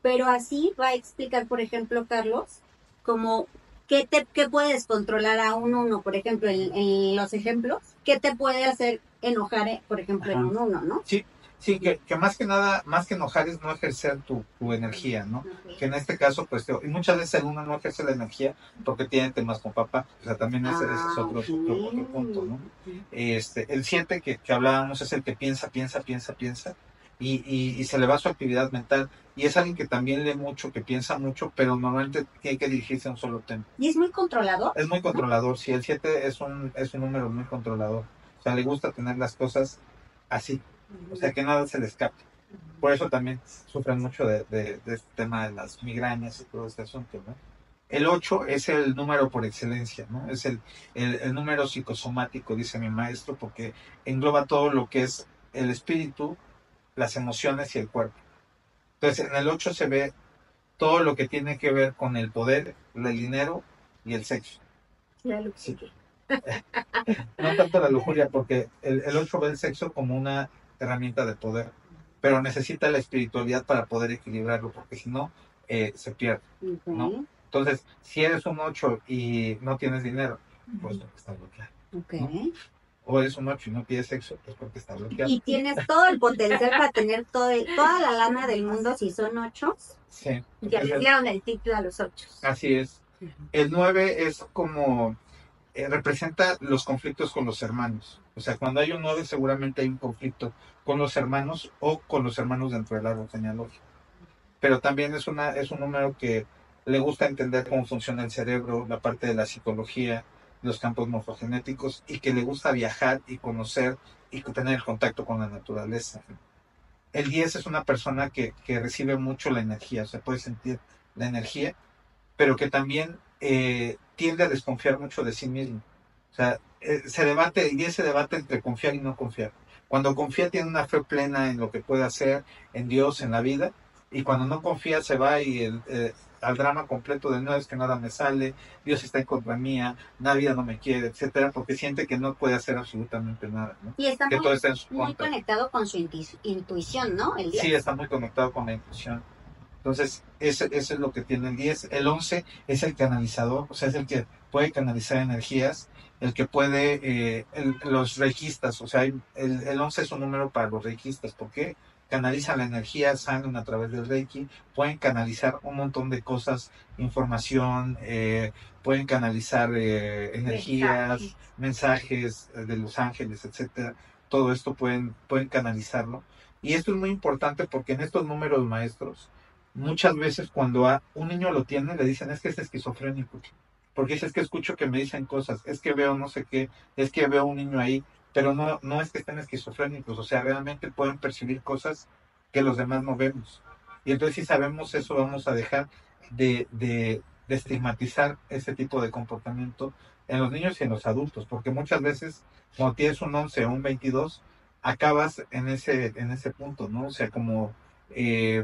pero así va a explicar, por ejemplo, Carlos, como qué puedes controlar a un 1, por ejemplo, en los ejemplos, qué te puede hacer enojar, por ejemplo, en un 1, ¿no? Sí, que más que nada, más que enojar es no ejercer tu energía, ¿no? Okay. Que en este caso, pues, y muchas veces el 1 no ejerce la energía porque tiene temas con papá, o sea, también ese es otro punto, ¿no? El 7 que hablábamos es el que piensa, y se le va su actividad mental. Y es alguien que también lee mucho, que piensa mucho, pero normalmente tiene que dirigirse a un solo tema. Y es muy controlador. Es muy controlador, sí, el 7 es un número muy controlador. O sea, le gusta tener las cosas así, o sea, que nada se le escape. Por eso también sufren mucho de este tema de las migrañas y todo este asunto, ¿no? El 8 es el número por excelencia, ¿no? Es el número psicosomático, dice mi maestro, porque engloba todo lo que es el espíritu, las emociones y el cuerpo. Entonces, en el 8 se ve todo lo que tiene que ver con el poder, el dinero y el sexo. La lujuria. No tanto la lujuria, porque el 8 ve el sexo como una herramienta de poder, pero necesita la espiritualidad para poder equilibrarlo, porque si no, se pierde, ¿no? Ok. Entonces, si eres un 8 y no tienes dinero, pues porque está bloqueado. Ok. ¿No? O eres un 8 y no tienes sexo, pues porque está bloqueado. Y tienes todo el potencial para tener toda la lana del mundo si son 8. Sí. Ya le dieron el título a los 8. Así es. El 9 es como representa los conflictos con los hermanos. O sea, cuando hay un 9 seguramente hay un conflicto con los hermanos o con los hermanos dentro del árbol genealógico. Pero también es un número que le gusta entender cómo funciona el cerebro, la parte de la psicología, los campos morfogenéticos, y que le gusta viajar y conocer y tener contacto con la naturaleza. El 10 es una persona que recibe mucho la energía, o sea, puede sentir la energía, pero que también tiende a desconfiar mucho de sí mismo. O sea, el 10 se debate entre confiar y no confiar. Cuando confía tiene una fe plena en lo que puede hacer, en Dios, en la vida, y cuando no confía se va al drama completo de no, es que nada me sale, Dios está en contra mía, la vida no me quiere, etcétera, porque siente que no puede hacer absolutamente nada, ¿no? Y está Que todo está en su muy contra. conectado con su intuición, ¿no? El 10. Sí, está muy conectado con la intuición. Entonces, ese es lo que tiene el 10. El 11 es el canalizador, o sea, es el que puede canalizar energías, el que puede, los reikistas, o sea, el 11 es un número para los reikistas, porque canalizan la energía, sangran a través del reiki, pueden canalizar un montón de cosas, información, pueden canalizar energías, mensajes de los ángeles, etcétera. Todo esto pueden canalizarlo. Y esto es muy importante porque en estos números maestros, muchas veces cuando un niño lo tiene, le dicen, es que es esquizofrénico. Porque es que escucho que me dicen cosas, es que veo no sé qué, es que veo un niño ahí, pero no es que estén esquizofrénicos, o sea, realmente pueden percibir cosas que los demás no vemos. Y entonces si sabemos eso, vamos a dejar de estigmatizar ese tipo de comportamiento en los niños y en los adultos, porque muchas veces cuando tienes un 11 o un 22, acabas en ese punto, ¿no? O sea, como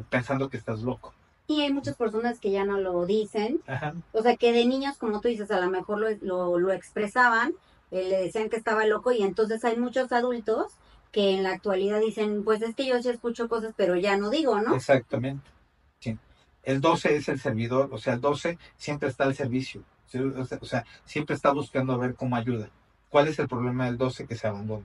pensando que estás loco. Y hay muchas personas que ya no lo dicen. Ajá. O sea, que de niños, como tú dices, a lo mejor lo expresaban, le decían que estaba loco y entonces hay muchos adultos que en la actualidad dicen, pues es que yo sí escucho cosas, pero ya no digo, ¿no? Exactamente. Sí. El 12 es el servidor, o sea, el 12 siempre está al servicio, ¿sí? O sea, siempre está buscando ver cómo ayuda. ¿Cuál es el problema del 12? Que se abandona.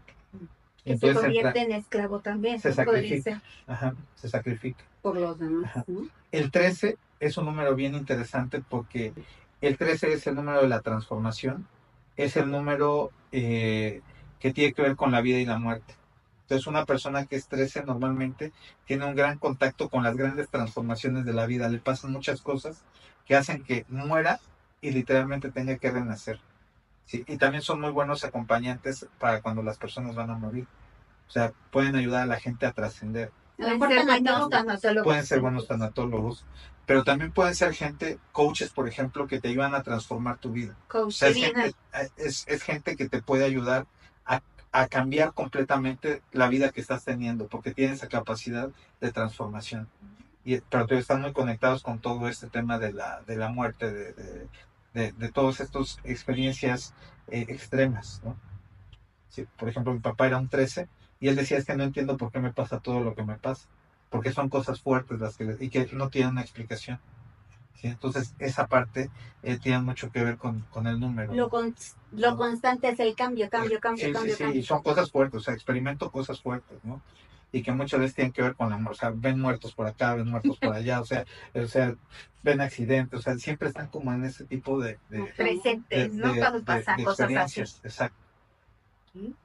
Que se convierte en esclavo también. Se sacrifica. Ajá, se sacrifica. Por los demás, ¿no? El 13 es un número bien interesante porque el 13 es el número de la transformación, es el número que tiene que ver con la vida y la muerte. Entonces, una persona que es 13 normalmente tiene un gran contacto con las grandes transformaciones de la vida. Le pasan muchas cosas que hacen que muera y literalmente tenga que renacer. ¿Sí? Y también son muy buenos acompañantes para cuando las personas van a morir. O sea, pueden ayudar a la gente a trascender. Pueden ser buenos tanatólogos, pero también pueden ser coaches, por ejemplo, que te ayudan a transformar tu vida. O sea, es gente que te puede ayudar a cambiar completamente la vida que estás teniendo, porque tiene esa capacidad de transformación. Pero están muy conectados con todo este tema de la muerte, de todas estas experiencias extremas, ¿no? Sí, por ejemplo, mi papá era un 13 y él decía, es que no entiendo por qué me pasa todo lo que me pasa, porque son cosas fuertes y que no tienen una explicación. ¿Sí? Entonces, esa parte tiene mucho que ver con el número. Lo constante es el cambio. Sí, y son cosas fuertes, o sea, experimento cosas fuertes, ¿no? Y que muchas veces tienen que ver con la muerte, o sea, ven muertos por acá, ven muertos por allá, o sea, ven accidentes, o sea, siempre están como en ese tipo de presentes, ¿no? Cuando pasan cosas así. Exacto.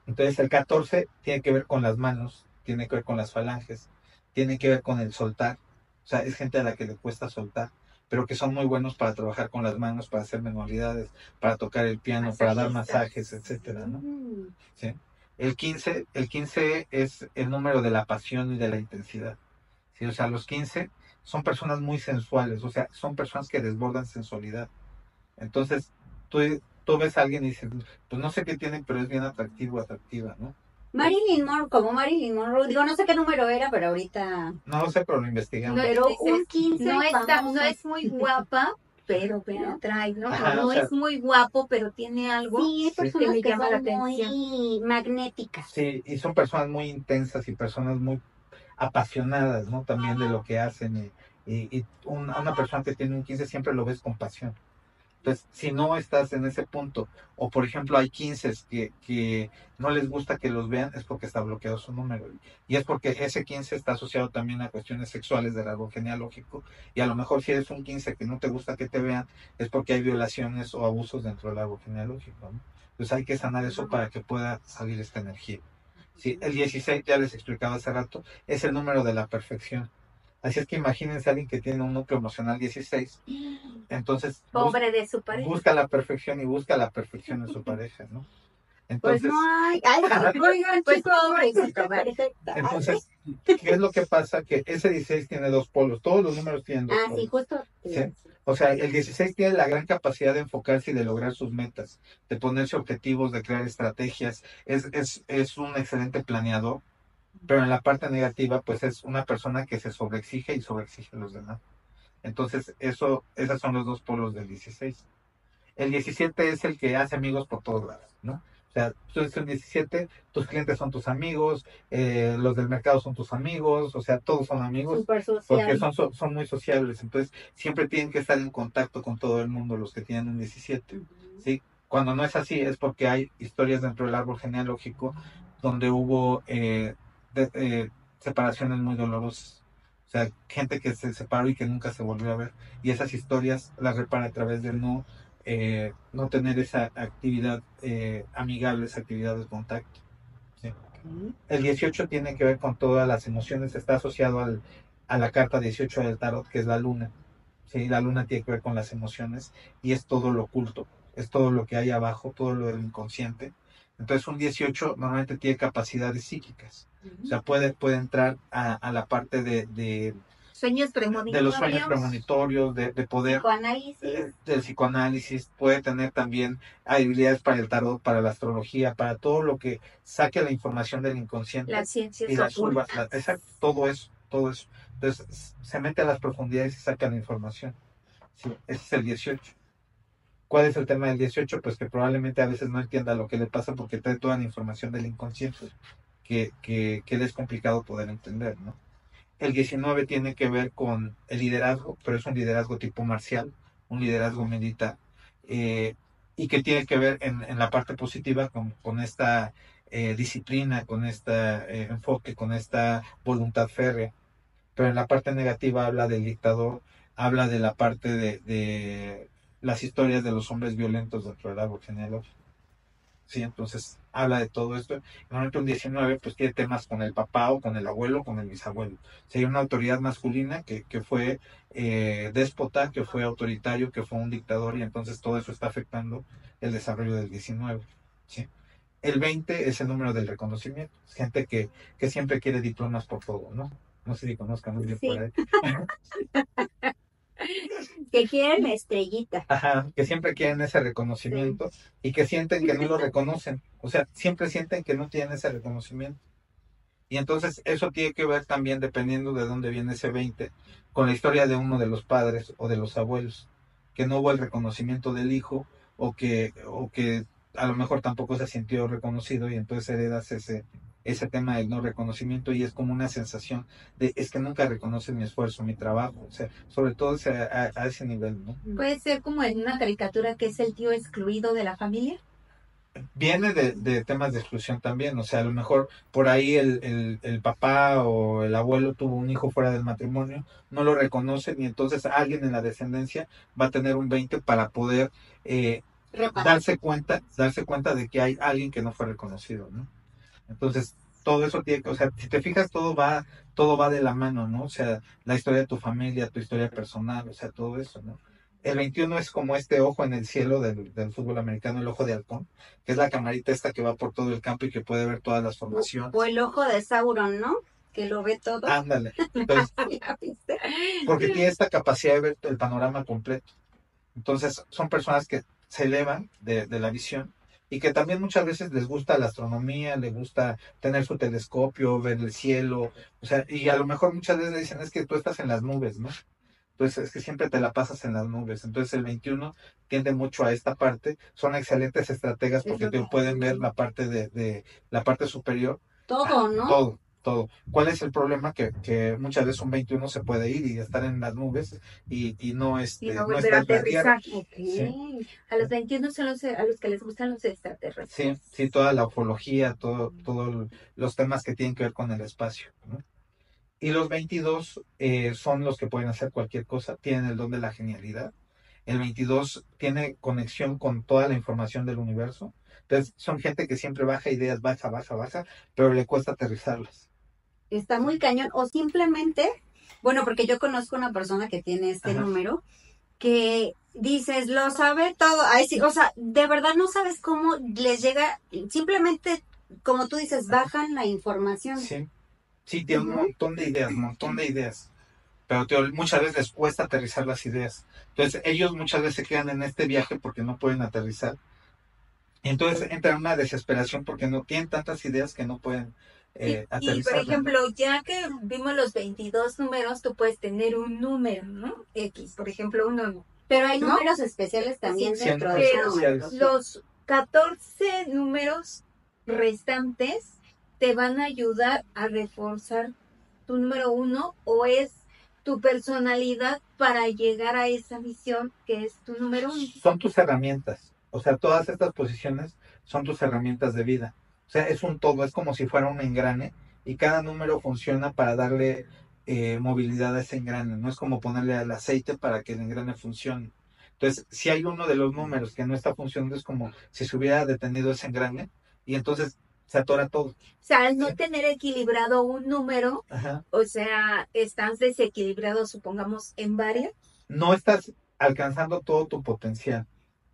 Entonces el 14 tiene que ver con las manos, tiene que ver con las falanges, tiene que ver con el soltar. O sea, es gente a la que le cuesta soltar, pero que son muy buenos para trabajar con las manos, para hacer manualidades, para tocar el piano, para dar masajes, etcétera, ¿no? ¿Sí? El quince es el número de la pasión y de la intensidad. ¿Sí? O sea, los 15 son personas muy sensuales, o sea, son personas que desbordan sensualidad. Entonces, tú, tú ves a alguien y dices, pues no sé qué tiene, pero es bien atractivo, atractiva, ¿no? Marilyn Monroe, como Marilyn Monroe, digo, no sé qué número era, pero ahorita... No lo sé, pero lo investigamos. No, Pero dices, un 15 no famoso. es muy guapa, pero atrae, ¿no? Ajá, No o sea, es muy guapo, pero tiene algo Sí, hay Sí. que personas me que llama la son atención. muy magnéticas. sí, y son personas muy intensas y personas muy apasionadas, ¿no? También de lo que hacen. Una persona que tiene un 15 siempre lo ves con pasión. Entonces, si no estás en ese punto, o por ejemplo hay 15 que no les gusta que los vean, es porque está bloqueado su número. Y es porque ese 15 está asociado también a cuestiones sexuales del árbol genealógico. Y a lo mejor si eres un 15 que no te gusta que te vean, es porque hay violaciones o abusos dentro del árbol genealógico, ¿no? Entonces hay que sanar eso para que pueda salir esta energía. Sí, el 16, ya les explicaba hace rato, es el número de la perfección. Así es que imagínense a alguien que tiene un núcleo emocional 16, entonces Pobre de su pareja. busca la perfección y busca la perfección en su pareja, ¿no? Pues Entonces, no hay. Ay, oigan, Pues chicos, pobre de su perfecta. entonces, ¿qué es lo que pasa? Que ese 16 tiene dos polos, todos los números tienen dos Ah, sí, polos. justo. ¿Sí? O sea, el 16 tiene la gran capacidad de enfocarse y de lograr sus metas, de ponerse objetivos, de crear estrategias, es un excelente planeador, pero en la parte negativa, pues es una persona que se sobreexige y sobreexige a los demás. Entonces, esos son los dos polos del 16. El 17 es el que hace amigos por todos lados, ¿no? O sea, tú eres el 17, tus clientes son tus amigos, los del mercado son tus amigos, o sea, todos son amigos Súper porque social. son muy sociables, entonces siempre tienen que estar en contacto con todo el mundo los que tienen un 17, ¿sí? Cuando no es así es porque hay historias dentro del árbol genealógico donde hubo separaciones muy dolorosas. O sea, gente que se separó y que nunca se volvió a ver. Y esas historias las repara a través del no tener esa actividad amigable, esa actividad de contacto. ¿Sí? El 18 tiene que ver con todas las emociones, está asociado a la carta 18 del tarot, que es la luna. ¿Sí? La luna tiene que ver con las emociones y es todo lo oculto, es todo lo que hay abajo, todo lo del inconsciente. Entonces un 18 normalmente tiene capacidades psíquicas, o sea, puede entrar a la parte Sueños de los sueños premonitorios. premonitorios, de poder Psicoanálisis. del psicoanálisis, puede tener también habilidades para el tarot, para la astrología, para todo lo que saque la información del inconsciente Las ciencias y la suba, ocultas. exacto, todo eso, todo eso. Entonces se mete a las profundidades y saca la información. Sí, ese es el 18. ¿Cuál es el tema del 18? Pues que probablemente a veces no entienda lo que le pasa porque trae toda la información del inconsciente que le es complicado poder entender, ¿no? El 19 tiene que ver con el liderazgo, pero es un liderazgo tipo marcial, un liderazgo militar, y que tiene que ver en la parte positiva con esta disciplina, con este enfoque, con esta voluntad férrea. Pero en la parte negativa habla del dictador, habla de la parte de las historias de los hombres violentos dentro del árbol genealógico. Sí, entonces habla de todo esto. Normalmente un 19 pues tiene temas con el papá o con el abuelo o con el bisabuelo. Sería una autoridad masculina que fue déspota, que fue autoritario, que fue un dictador y entonces todo eso está afectando el desarrollo del 19. ¿Sí? El 20 es el número del reconocimiento. Es gente que siempre quiere diplomas por todo, ¿no? No sé si conozcan muy bien Sí. por ahí. Que quieren estrellita. Ajá, que siempre quieren ese reconocimiento y que sienten que no lo reconocen. O sea, siempre sienten que no tienen ese reconocimiento. Y entonces eso tiene que ver también, dependiendo de dónde viene ese 20, con la historia de uno de los padres o de los abuelos, que no hubo el reconocimiento del hijo o que a lo mejor tampoco se sintió reconocido y entonces heredas ese tema del no reconocimiento y es como una sensación de es que nunca reconocen mi esfuerzo, mi trabajo, o sea, sobre todo a ese nivel, ¿no? Puede ser como en una caricatura que es el tío excluido de la familia. Viene de temas de exclusión también, o sea, a lo mejor por ahí el papá o el abuelo tuvo un hijo fuera del matrimonio, no lo reconocen y entonces alguien en la descendencia va a tener un 20 para poder darse cuenta de que hay alguien que no fue reconocido, ¿no? Entonces, todo eso tiene que, o sea, si te fijas, todo va de la mano, ¿no? O sea, la historia de tu familia, tu historia personal, o sea, todo eso, ¿no? El 21 es como este ojo en el cielo del fútbol americano, el ojo de halcón, que es la camarita esta que va por todo el campo y que puede ver todas las formaciones. O el ojo de Sauron, ¿no? Que lo ve todo. Ándale. Entonces, ¿Ya viste? porque tiene esta capacidad de ver el panorama completo. Entonces, son personas que se elevan de la visión y que también muchas veces les gusta la astronomía, les gusta tener su telescopio, ver el cielo, o sea, y a lo mejor muchas veces dicen, es que tú estás en las nubes, ¿no? Entonces, es que siempre te la pasas en las nubes. Entonces, el 21 tiende mucho a esta parte. Son excelentes estrategas porque te pueden ver la parte de la parte superior. Todo, ¿no? Todo, todo. ¿Cuál es el problema? Que muchas veces un 21 se puede ir y estar en las nubes y no, Y no no volver a estar en la tierra. aterrizar. Ok. Sí. A los 21 son a los que les gustan los extraterrestres. Sí, sí, toda la ufología, todo los temas que tienen que ver con el espacio, ¿no? Y los 22 son los que pueden hacer cualquier cosa, tienen el don de la genialidad. El 22 tiene conexión con toda la información del universo. Entonces, son gente que siempre baja ideas, baja, pero le cuesta aterrizarlas. Está muy cañón. O simplemente, bueno, porque yo conozco una persona que tiene este Ajá. número que dices, lo sabe todo. Ay, sí, o sea, de verdad no sabes cómo les llega, simplemente, como tú dices, bajan la información. Sí, sí, tiene un montón de ideas. Pero muchas veces les cuesta aterrizar las ideas. Entonces, ellos muchas veces se quedan en este viaje porque no pueden aterrizar. Y entonces entra en una desesperación porque no tienen tantas ideas que no pueden Y por aterrizar. ejemplo, ya que vimos los 22 números, tú puedes tener un número, ¿no? X, por ejemplo, uno. Pero hay ¿no? números especiales también Sí, dentro de números esos especiales. números. Los 14 números restantes te van a ayudar a reforzar tu número 1 o es tu personalidad para llegar a esa visión que es tu número 1. Son tus herramientas. O sea, todas estas posiciones son tus herramientas de vida. O sea, es un todo, es como si fuera un engrane y cada número funciona para darle movilidad a ese engrane. No es como ponerle al aceite para que el engrane funcione. Entonces, si hay uno de los números que no está funcionando, es como si se hubiera detenido ese engrane y entonces se atora todo. O sea, al no tener equilibrado un número, Ajá. o sea, estás desequilibrado, supongamos, en varios. No estás alcanzando todo tu potencial.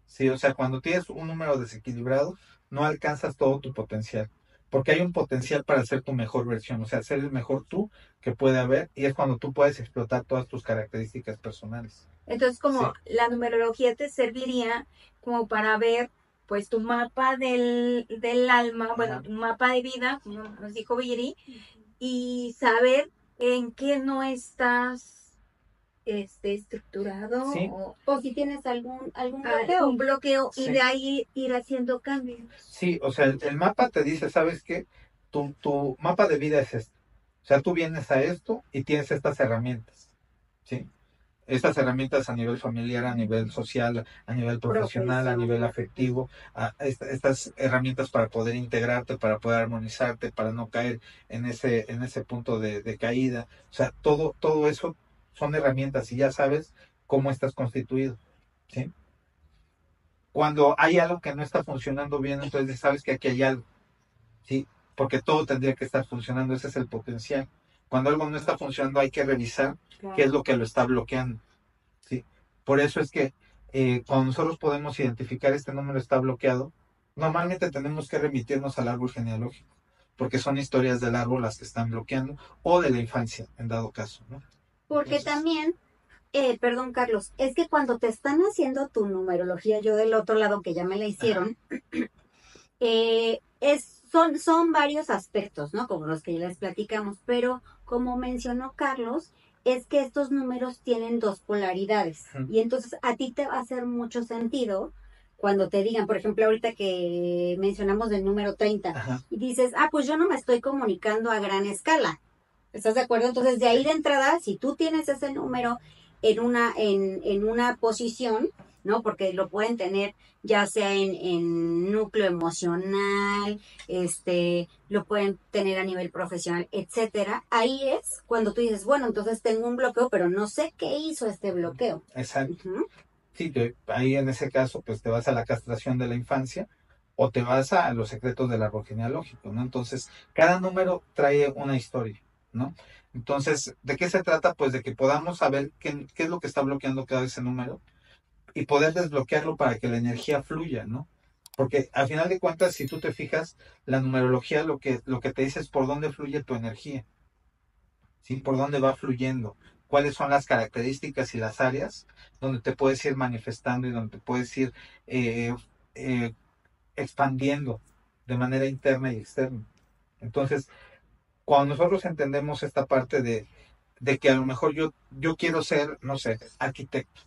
Sí, o sea, cuando tienes un número desequilibrado, no alcanzas todo tu potencial. Porque hay un potencial para ser tu mejor versión, o sea, ser el mejor tú que puede haber, y es cuando tú puedes explotar todas tus características personales. Entonces, como Sí. la numerología te serviría como para ver, pues, tu mapa del alma, bueno, Ajá. tu mapa de vida, como nos dijo Viri, y saber en qué no estás estructurado Sí. O si tienes algún bloqueo. un bloqueo y Sí. de ahí ir haciendo cambios. Sí, o sea, el mapa te dice, ¿sabes qué? Tu mapa de vida es este. O sea, tú vienes a esto y tienes estas herramientas, ¿sí? Estas herramientas a nivel familiar, a nivel social, a nivel profesional, a nivel afectivo, estas herramientas para poder integrarte, para poder armonizarte, para no caer en ese punto de caída. O sea, todo eso son herramientas y ya sabes cómo estás constituido, ¿sí? Cuando hay algo que no está funcionando bien, entonces sabes que aquí hay algo, ¿sí? Porque todo tendría que estar funcionando, ese es el potencial. Cuando algo no está funcionando hay que revisar qué es lo que lo está bloqueando. ¿Sí? Por eso es que cuando nosotros podemos identificar este número está bloqueado, normalmente tenemos que remitirnos al árbol genealógico, porque son historias del árbol las que están bloqueando, o de la infancia, en dado caso, ¿no? Porque Entonces, también, perdón Carlos, es que cuando te están haciendo tu numerología, yo del otro lado que ya me la hicieron, son varios aspectos, ¿no? Como los que ya les platicamos, pero como mencionó Carlos, es que estos números tienen dos polaridades. Y entonces a ti te va a hacer mucho sentido cuando te digan, por ejemplo, ahorita que mencionamos del número 30, ajá, y dices, pues yo no me estoy comunicando a gran escala. ¿Estás de acuerdo? Entonces, de ahí de entrada, si tú tienes ese número en una posición, ¿no? Porque lo pueden tener ya sea en núcleo emocional, lo pueden tener a nivel profesional, etcétera. Ahí es cuando tú dices, bueno, entonces tengo un bloqueo, pero no sé qué hizo este bloqueo. exacto. Uh-huh. Sí, ahí en ese caso, pues te vas a la castración de la infancia, o te vas a los secretos del árbol genealógico, ¿no? Entonces, cada número trae una historia, ¿no? Entonces, ¿de qué se trata? Pues de que podamos saber qué es lo que está bloqueando cada ese número y poder desbloquearlo para que la energía fluya, ¿no? Porque al final de cuentas, si tú te fijas, la numerología lo que te dice es por dónde fluye tu energía, ¿sí? Por dónde va fluyendo, cuáles son las características y las áreas donde te puedes ir manifestando y donde te puedes ir eh, eh, expandiendo de manera interna y externa. Entonces, cuando nosotros entendemos esta parte de que a lo mejor yo quiero ser, no sé, arquitecto,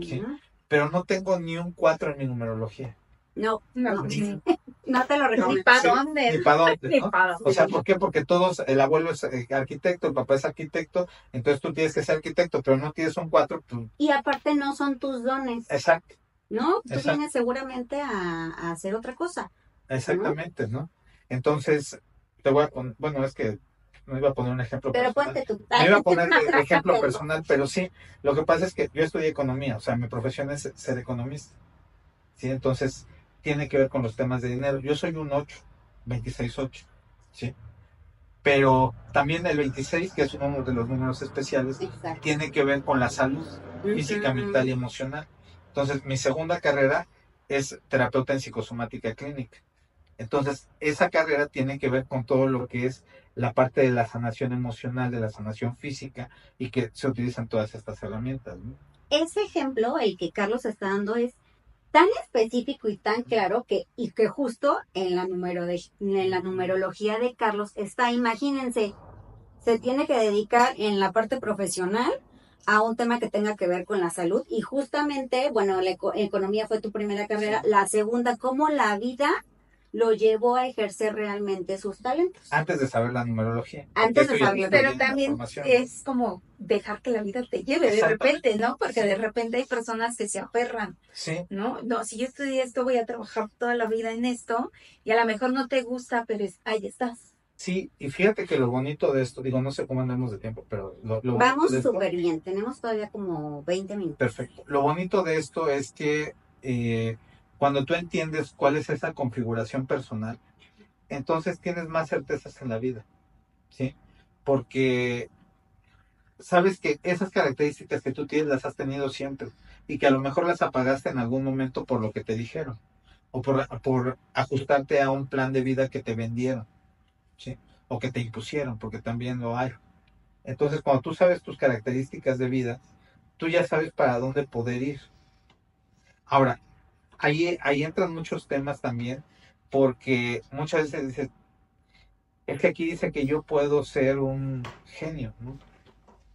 ¿sí? Ujú. Pero no tengo ni un 4 en mi numerología. No, No, no, ni no te lo recomiendo. para Sí, dónde. ni para dónde, Ni ¿no? para O sea, dónde. ¿por qué? Porque todos, el abuelo es arquitecto, el papá es arquitecto, entonces tú tienes que ser arquitecto, pero no tienes un 4, pues, Y aparte no son tus dones, exacto, ¿no? Tú exacto, vienes seguramente a hacer otra cosa, ¿no? exactamente, ¿no? Entonces, te voy a poner, bueno, es que no iba a poner un ejemplo Pero personal. ponte tú. Me iba a poner de ejemplo personal, pero sí, lo que pasa es que yo estudié economía, o sea, mi profesión es ser economista, ¿sí? Entonces, tiene que ver con los temas de dinero. Yo soy un 8, 26-8, ¿sí? Pero también el 26, que es uno de los números especiales, Exacto. tiene que ver con la salud física, mental y emocional. Entonces, mi segunda carrera es terapeuta en psicosomática clínica. Entonces, esa carrera tiene que ver con todo lo que es la parte de la sanación emocional, de la sanación física, y que se utilizan todas estas herramientas, ¿no? Ese ejemplo, el que Carlos está dando, es tan específico y tan claro y que justo en en la numerología de Carlos está, imagínense, se tiene que dedicar en la parte profesional a un tema que tenga que ver con la salud y justamente, bueno, economía fue tu primera carrera, la segunda, cómo la vida lo llevó a ejercer realmente sus talentos. Antes de saber la numerología. Antes Esto de ya saber, te Pero viene en la también formación. es como dejar que la vida te lleve de Exactamente. repente, ¿no? Porque Sí. de repente hay personas que se aferran, Sí, ¿no? No, si yo estudié esto, voy a trabajar toda la vida en esto y a lo mejor no te gusta, pero ahí estás. sí, y fíjate que lo bonito de esto, digo, no sé cómo andamos de tiempo, pero lo bonito vamos de esto, súper bien, tenemos todavía como 20 minutos. perfecto. Lo bonito de esto es que cuando tú entiendes cuál es esa configuración personal, entonces tienes más certezas en la vida, ¿sí? Porque sabes que esas características que tú tienes las has tenido siempre y que a lo mejor las apagaste en algún momento por lo que te dijeron o por ajustarte a un plan de vida que te vendieron, ¿sí? O que te impusieron, porque también lo hay. Entonces, cuando tú sabes tus características de vida, tú ya sabes para dónde poder ir. Ahora, ahí entran muchos temas también, porque muchas veces dices, es que aquí dice que yo puedo ser un genio, ¿no?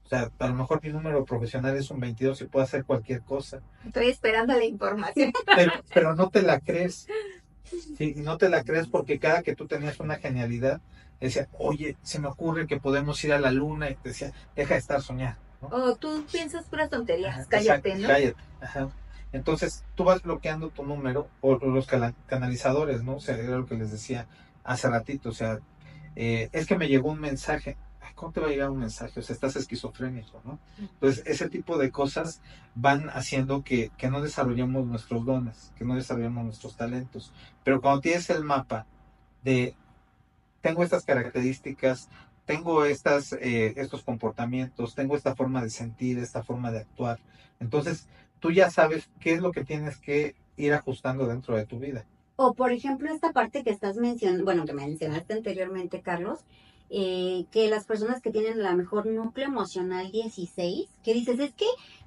O sea, a lo mejor mi número profesional es un 22 y puedo hacer cualquier cosa, Estoy esperando la información. pero no te la crees. Sí, y no te la crees porque cada que tú tenías una genialidad, decía, oye, se me ocurre que podemos ir a la luna, y te decía, deja de estar soñando, ¿no? O tú piensas puras tonterías, Ajá, cállate, exacto, ¿no? cállate. Ajá. Entonces, tú vas bloqueando tu número o los canalizadores, ¿no? O sea, era lo que les decía hace ratito, o sea, es que me llegó un mensaje. Ay, ¿cómo te va a llegar un mensaje? O sea, estás esquizofrénico, ¿no? Entonces, ese tipo de cosas van haciendo que no desarrollemos nuestros dones, que no desarrollemos nuestros talentos. Pero cuando tienes el mapa de tengo estas características, tengo estos comportamientos, tengo esta forma de sentir, esta forma de actuar. Entonces, tú ya sabes qué es lo que tienes que ir ajustando dentro de tu vida. O por ejemplo, esta parte que estás mencionando, bueno, que mencionaste anteriormente, Carlos, que las personas que tienen a lo mejor núcleo emocional 16, que dices, es que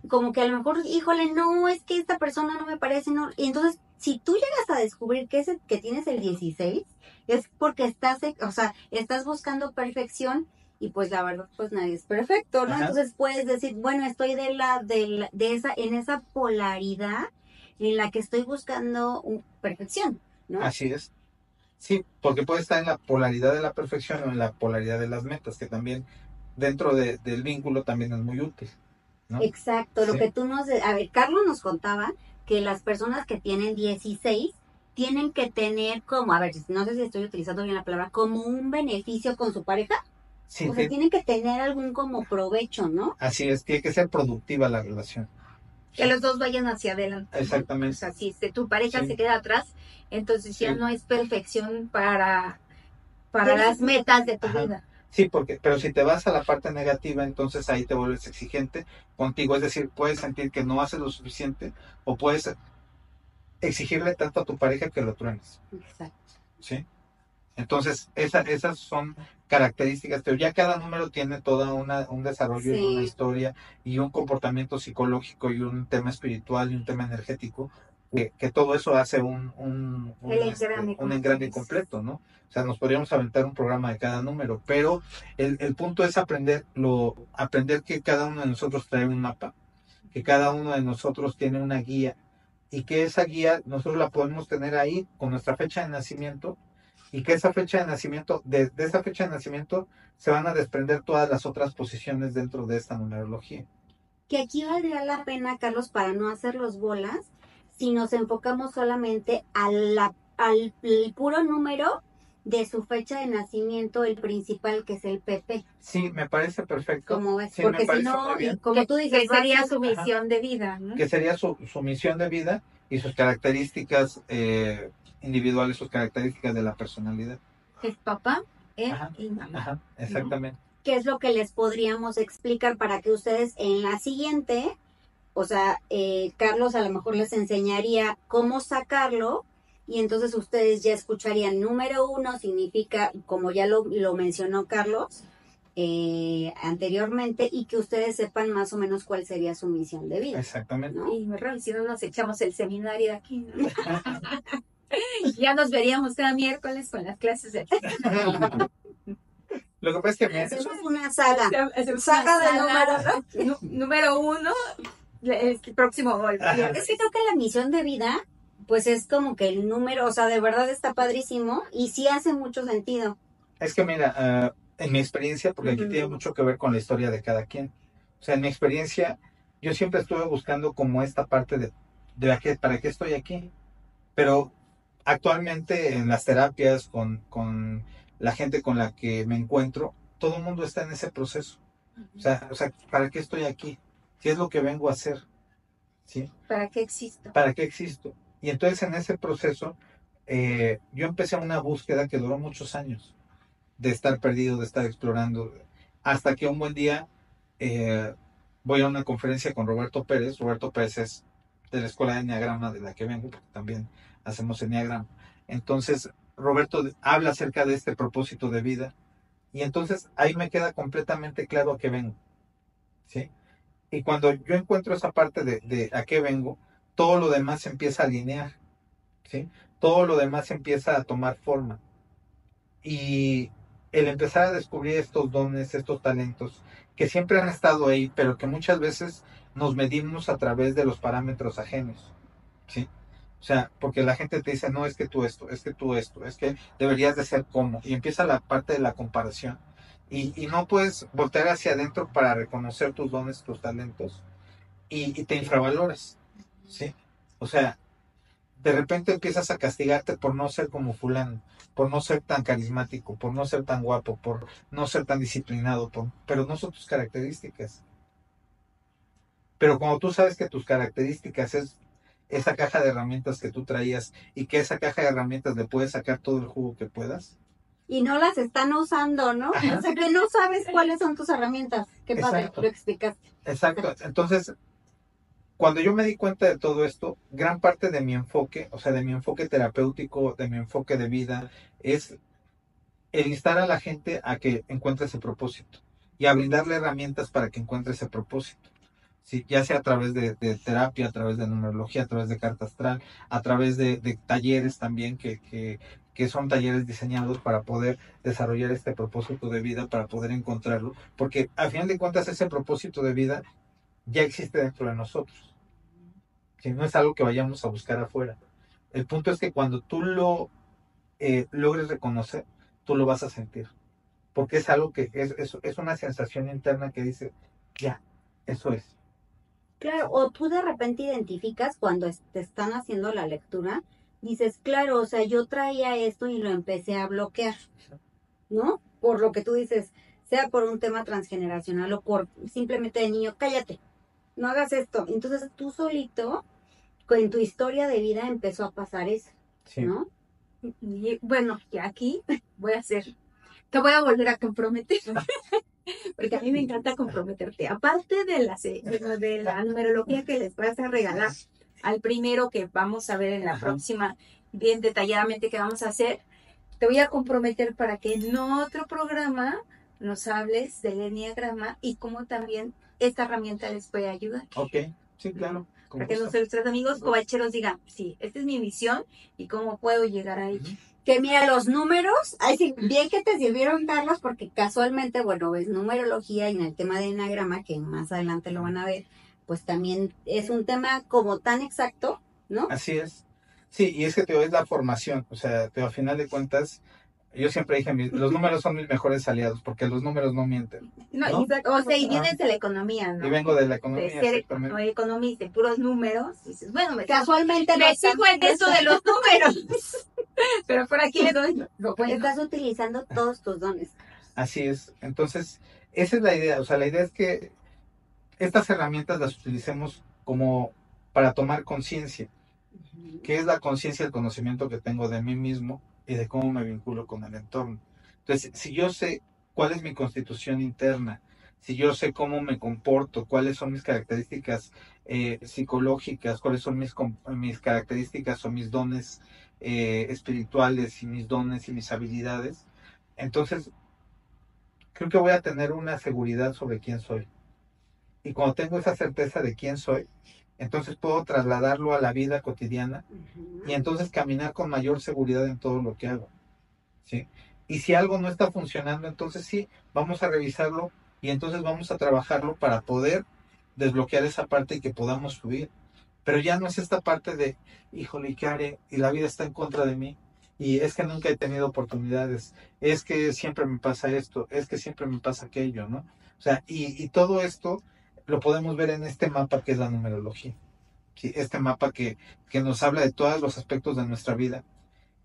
como que a lo mejor, híjole, no, es que esta persona no me parece, no. Y entonces, si tú llegas a descubrir que tienes el 16, es porque o sea, estás buscando perfección y pues la verdad, pues nadie es perfecto, ¿no? Ajá. Entonces puedes decir, bueno, estoy en esa polaridad en la que estoy buscando perfección, ¿no? Así es. Sí, porque puede estar en la polaridad de la perfección o en la polaridad de las metas, que también dentro del vínculo también es muy útil, ¿no? Exacto, lo Sí. que tú a ver, Carlos nos contaba que las personas que tienen 16 tienen que tener como, a ver, no sé si estoy utilizando bien la palabra, como un beneficio con su pareja. Sí, O sea, tienen que tener algún como provecho, ¿no? así es, tiene que ser productiva la relación. Que los dos vayan hacia adelante, ¿no? Exactamente. O sea, si tu pareja Sí. se queda atrás, entonces ya Sí. no es perfección para las metas de tu Ajá. vida. Sí, pero si te vas a la parte negativa, entonces ahí te vuelves exigente contigo, es decir, puedes sentir que no haces lo suficiente o puedes exigirle tanto a tu pareja que lo truenes, Exacto. ¿sí? Entonces, esas son características, pero ya cada número tiene toda un desarrollo y una Sí. historia y un comportamiento psicológico y un tema espiritual y un tema energético, que todo eso hace un engrane completo, ¿no? O sea, nos podríamos aventar un programa de cada número, pero el punto es aprender que cada uno de nosotros trae un mapa, que cada uno de nosotros tiene una guía y que esa guía nosotros la podemos tener ahí con nuestra fecha de nacimiento y que esa fecha de nacimiento, de esa fecha de nacimiento se van a desprender todas las otras posiciones dentro de esta numerología. Que aquí valdría la pena, Carlos, para no hacer los bolas, si nos enfocamos solamente al puro número de su fecha de nacimiento, el principal, que es el PP. Sí, me parece perfecto. Como ves, Sí, porque me si parece no, muy bien. como tú dices, que sería su misión de vida, ¿no? Que sería su misión de vida y sus características individuales, sus características de la personalidad. Es papá, él Ajá, y mamá. ajá, exactamente. ¿qué es lo que les podríamos explicar para que ustedes en la siguiente, o sea, Carlos a lo mejor les enseñaría cómo sacarlo y entonces ustedes ya escucharían número 1 significa, como ya lo mencionó Carlos anteriormente, y que ustedes sepan más o menos cuál sería su misión de vida. Exactamente. ¿no? Y si no nos echamos el seminario aquí, ¿no? Ya nos veríamos cada miércoles con las clases de... Lo que pasa es que Hacemos una saga. Hacemos Saga una de sala, números. Número 1, el próximo golpe. Ajá. Es que creo que la misión de vida, pues es como que el número, o sea, de verdad está padrísimo y sí hace mucho sentido. Es que mira, en mi experiencia, porque aquí tiene mucho que ver con la historia de cada quien. O sea, en mi experiencia, yo siempre estuve buscando como esta parte para qué estoy aquí. Pero actualmente en las terapias, con la gente con la que me encuentro, todo el mundo está en ese proceso. O sea, ¿para qué estoy aquí? ¿Qué es lo que vengo a hacer? ¿Sí? ¿Para qué existo? ¿Para qué existo? Y entonces en ese proceso, yo empecé una búsqueda que duró muchos años, de estar perdido, de estar explorando, hasta que un buen día voy a una conferencia con Roberto Pérez. Roberto Pérez es de la escuela de Enneagrama de la que vengo, porque también hacemos Enneagrama. Entonces, Roberto habla acerca de este propósito de vida, y entonces ahí me queda completamente claro a qué vengo, ¿sí? Y cuando yo encuentro esa parte de a qué vengo, todo lo demás se empieza a alinear, ¿sí? Todo lo demás empieza a tomar forma. Y el empezar a descubrir estos dones, estos talentos, que siempre han estado ahí, pero que muchas veces nos medimos a través de los parámetros ajenos, ¿sí? O sea, porque la gente te dice, no, es que tú esto, es que tú esto, es que deberías de ser como, y empieza la parte de la comparación. Y no puedes voltear hacia adentro para reconocer tus dones, tus talentos, y te infravaloras, ¿sí? O sea, de repente empiezas a castigarte por no ser como fulano, por no ser tan carismático, por no ser tan guapo, por no ser tan disciplinado, pero no son tus características. Pero cuando tú sabes que tus características es esa caja de herramientas que tú traías y que esa caja de herramientas le puedes sacar todo el jugo que puedas. Y no las están usando, ¿no? Ajá. O sea, que no sabes cuáles son tus herramientas. Qué padre, Exacto. lo explicaste. Exacto. Entonces, cuando yo me di cuenta de todo esto, gran parte de mi enfoque, o sea, de mi enfoque terapéutico, de mi enfoque de vida, es el instar a la gente a que encuentre ese propósito y a brindarle herramientas para que encuentre ese propósito. Sí, ya sea a través de terapia, a través de numerología, a través de carta astral, a través de talleres también que son talleres diseñados para poder desarrollar este propósito de vida, para poder encontrarlo, porque al final de cuentas ese propósito de vida ya existe dentro de nosotros. Si no es algo que vayamos a buscar afuera. El punto es que cuando tú lo logres reconocer, tú lo vas a sentir. Porque es algo que es una sensación interna que dice, ya, eso es. Claro, o tú de repente identificas cuando te están haciendo la lectura, dices, claro, o sea, yo traía esto y lo empecé a bloquear, ¿no? Por lo que tú dices, sea por un tema transgeneracional o por simplemente de niño, cállate, no hagas esto. Entonces tú solito, con tu historia de vida empezó a pasar eso, Sí. ¿no? Y bueno, y aquí te voy a volver a comprometer, porque a mí me encanta comprometerte. Aparte de la numerología que les vas a regalar al primero que vamos a ver en la Ajá. próxima, bien detalladamente que vamos a hacer, te voy a comprometer para que en otro programa nos hables del enneagrama y cómo también esta herramienta les puede ayudar. Ok, sí, claro. Con Para que gusto. nuestros amigos covacheros digan, sí, esta es mi misión y cómo puedo llegar a ella. Ujú. Que mira, los números, ay, sí, bien que te sirvieron, Carlos, porque casualmente, bueno, ves numerología y en el tema de enagrama, que más adelante lo van a ver, pues también es un tema como tan exacto, ¿no? Así es. Sí, y es que te digo, es la formación. O sea, te digo, a final de cuentas, yo siempre dije, los números son mis mejores aliados, porque los números no mienten. No, ¿No? o sea, y Ah. vienes de la economía, ¿no? Y vengo de la De economía, ser exactamente. economista y puros números. Y dices, bueno, Casualmente me sigo en eso de los números. Pero por aquí le doy lo bueno. estás utilizando todos tus dones. Así es. Entonces, esa es la idea. O sea, la idea es que estas herramientas las utilicemos como para tomar conciencia. ¿Qué es la conciencia, el conocimiento que tengo de mí mismo y de cómo me vinculo con el entorno? Entonces, si yo sé cuál es mi constitución interna, si yo sé cómo me comporto, cuáles son mis características psicológicas, cuáles son mis características o mis dones espirituales y mis dones y mis habilidades, entonces creo que voy a tener una seguridad sobre quién soy. Y cuando tengo esa certeza de quién soy, entonces puedo trasladarlo a la vida cotidiana y entonces caminar con mayor seguridad en todo lo que hago, ¿sí? Y si algo no está funcionando, entonces sí, vamos a revisarlo y entonces vamos a trabajarlo para poder desbloquear esa parte y que podamos fluir. Pero ya no es esta parte de, híjole, ¿qué haré? Y la vida está en contra de mí. Y es que nunca he tenido oportunidades. Es que siempre me pasa esto. Es que siempre me pasa aquello, ¿no? O sea, y todo esto lo podemos ver en este mapa que es la numerología. ¿Sí? Este mapa que nos habla de todos los aspectos de nuestra vida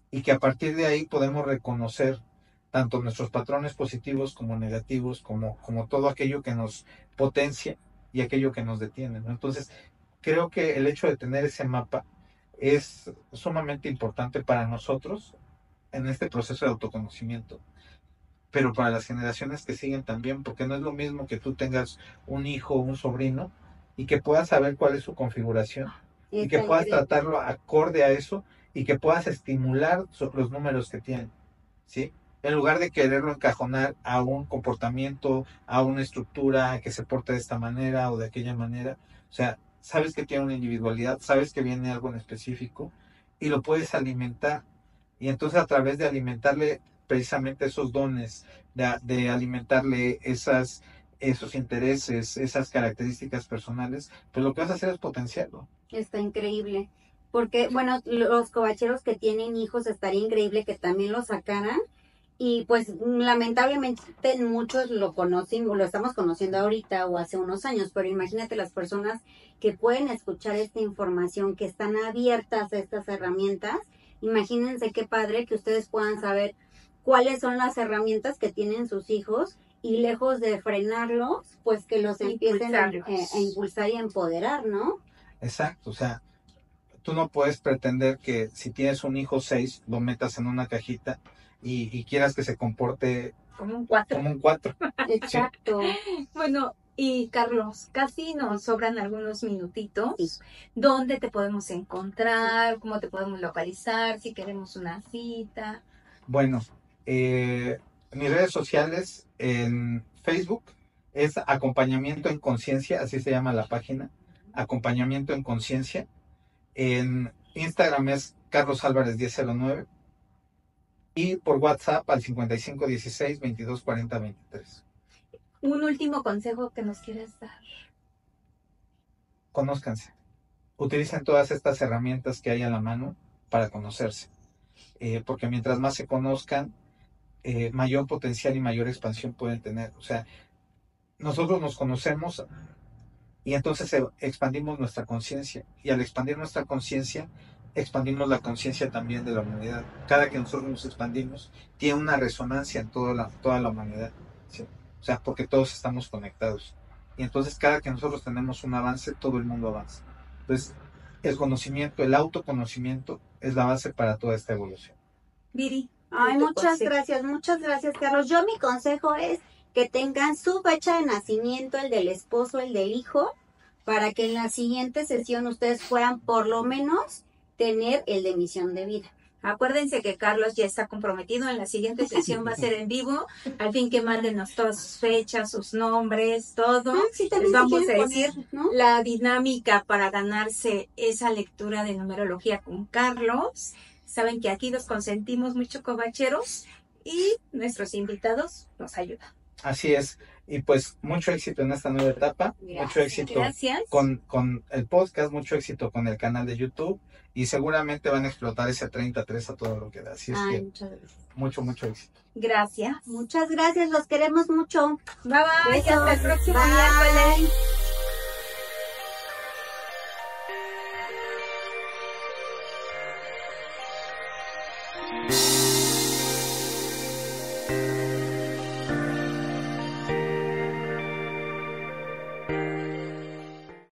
y que a partir de ahí podemos reconocer tanto nuestros patrones positivos como negativos, como todo aquello que nos potencia y aquello que nos detiene, ¿no? Entonces, creo que el hecho de tener ese mapa es sumamente importante para nosotros en este proceso de autoconocimiento, pero para las generaciones que siguen también, porque no es lo mismo que tú tengas un hijo o un sobrino y que puedas saber cuál es su configuración y que Está puedas increíble. tratarlo acorde a eso y que puedas estimular los números que tienen, ¿sí? En lugar de quererlo encajonar a un comportamiento, a una estructura que se porte de esta manera o de aquella manera. O sea, sabes que tiene una individualidad, sabes que viene algo en específico y lo puedes alimentar. Y entonces a través de alimentarle precisamente esos dones, de alimentarle esos intereses, esas características personales, pues lo que vas a hacer es potenciarlo. Está increíble. Porque, bueno, los covacheros que tienen hijos, estaría increíble que también los sacaran. Y pues lamentablemente muchos lo conocen, o lo estamos conociendo ahorita o hace unos años, pero imagínate las personas que pueden escuchar esta información, que están abiertas a estas herramientas. Imagínense qué padre que ustedes puedan saber cuáles son las herramientas que tienen sus hijos y lejos de frenarlos, pues que los empiecen a impulsar y a empoderar, ¿no? Exacto, o sea, tú no puedes pretender que si tienes un hijo 6 lo metas en una cajita y quieras que se comporte como un 4. como un 4. Exacto. Bueno, y Carlos, casi nos sobran algunos minutitos. Sí. ¿Dónde te podemos encontrar? ¿Cómo te podemos localizar? Si queremos una cita. Bueno, mis redes sociales en Facebook es Acompañamiento en Conciencia, así se llama la página, Acompañamiento en Conciencia. En Instagram es Carlos Álvarez 1009 y por WhatsApp al 5516 2240 23. Un último consejo que nos quieras dar. Conózcanse. Utilicen todas estas herramientas que hay a la mano para conocerse. Porque mientras más se conozcan, mayor potencial y mayor expansión pueden tener. O sea, nosotros nos conocemos y entonces expandimos nuestra conciencia. Y al expandir nuestra conciencia, expandimos la conciencia también de la humanidad. Cada que nosotros nos expandimos, tiene una resonancia en toda la humanidad. ¿Sí? O sea, porque todos estamos conectados. y entonces cada que nosotros tenemos un avance, todo el mundo avanza. Entonces, el conocimiento, el autoconocimiento es la base para toda esta evolución. Viri. Ay, tu muchas consejo. gracias, Carlos. Yo mi consejo es que tengan su fecha de nacimiento, el del esposo, el del hijo, para que en la siguiente sesión ustedes puedan por lo menos tener el de misión de vida. Acuérdense que Carlos ya está comprometido. En la siguiente sesión va a ser en vivo. Al fin que mándenos todas sus fechas, sus nombres, todo. Sí, Les también vamos si a quieren decir poner, ¿no? la dinámica para ganarse esa lectura de numerología con Carlos. Saben que aquí los consentimos mucho, covacheros, y nuestros invitados nos ayudan. Así es. Y pues mucho éxito en esta nueva etapa, mucho éxito Gracias. con el podcast, mucho éxito con el canal de YouTube y seguramente van a explotar ese 33 a todo lo que da. Así es Ay, que muchas gracias. mucho éxito. Gracias. Muchas gracias, los queremos mucho. Bye bye. Besos. Hasta el próximo Bye. miércoles.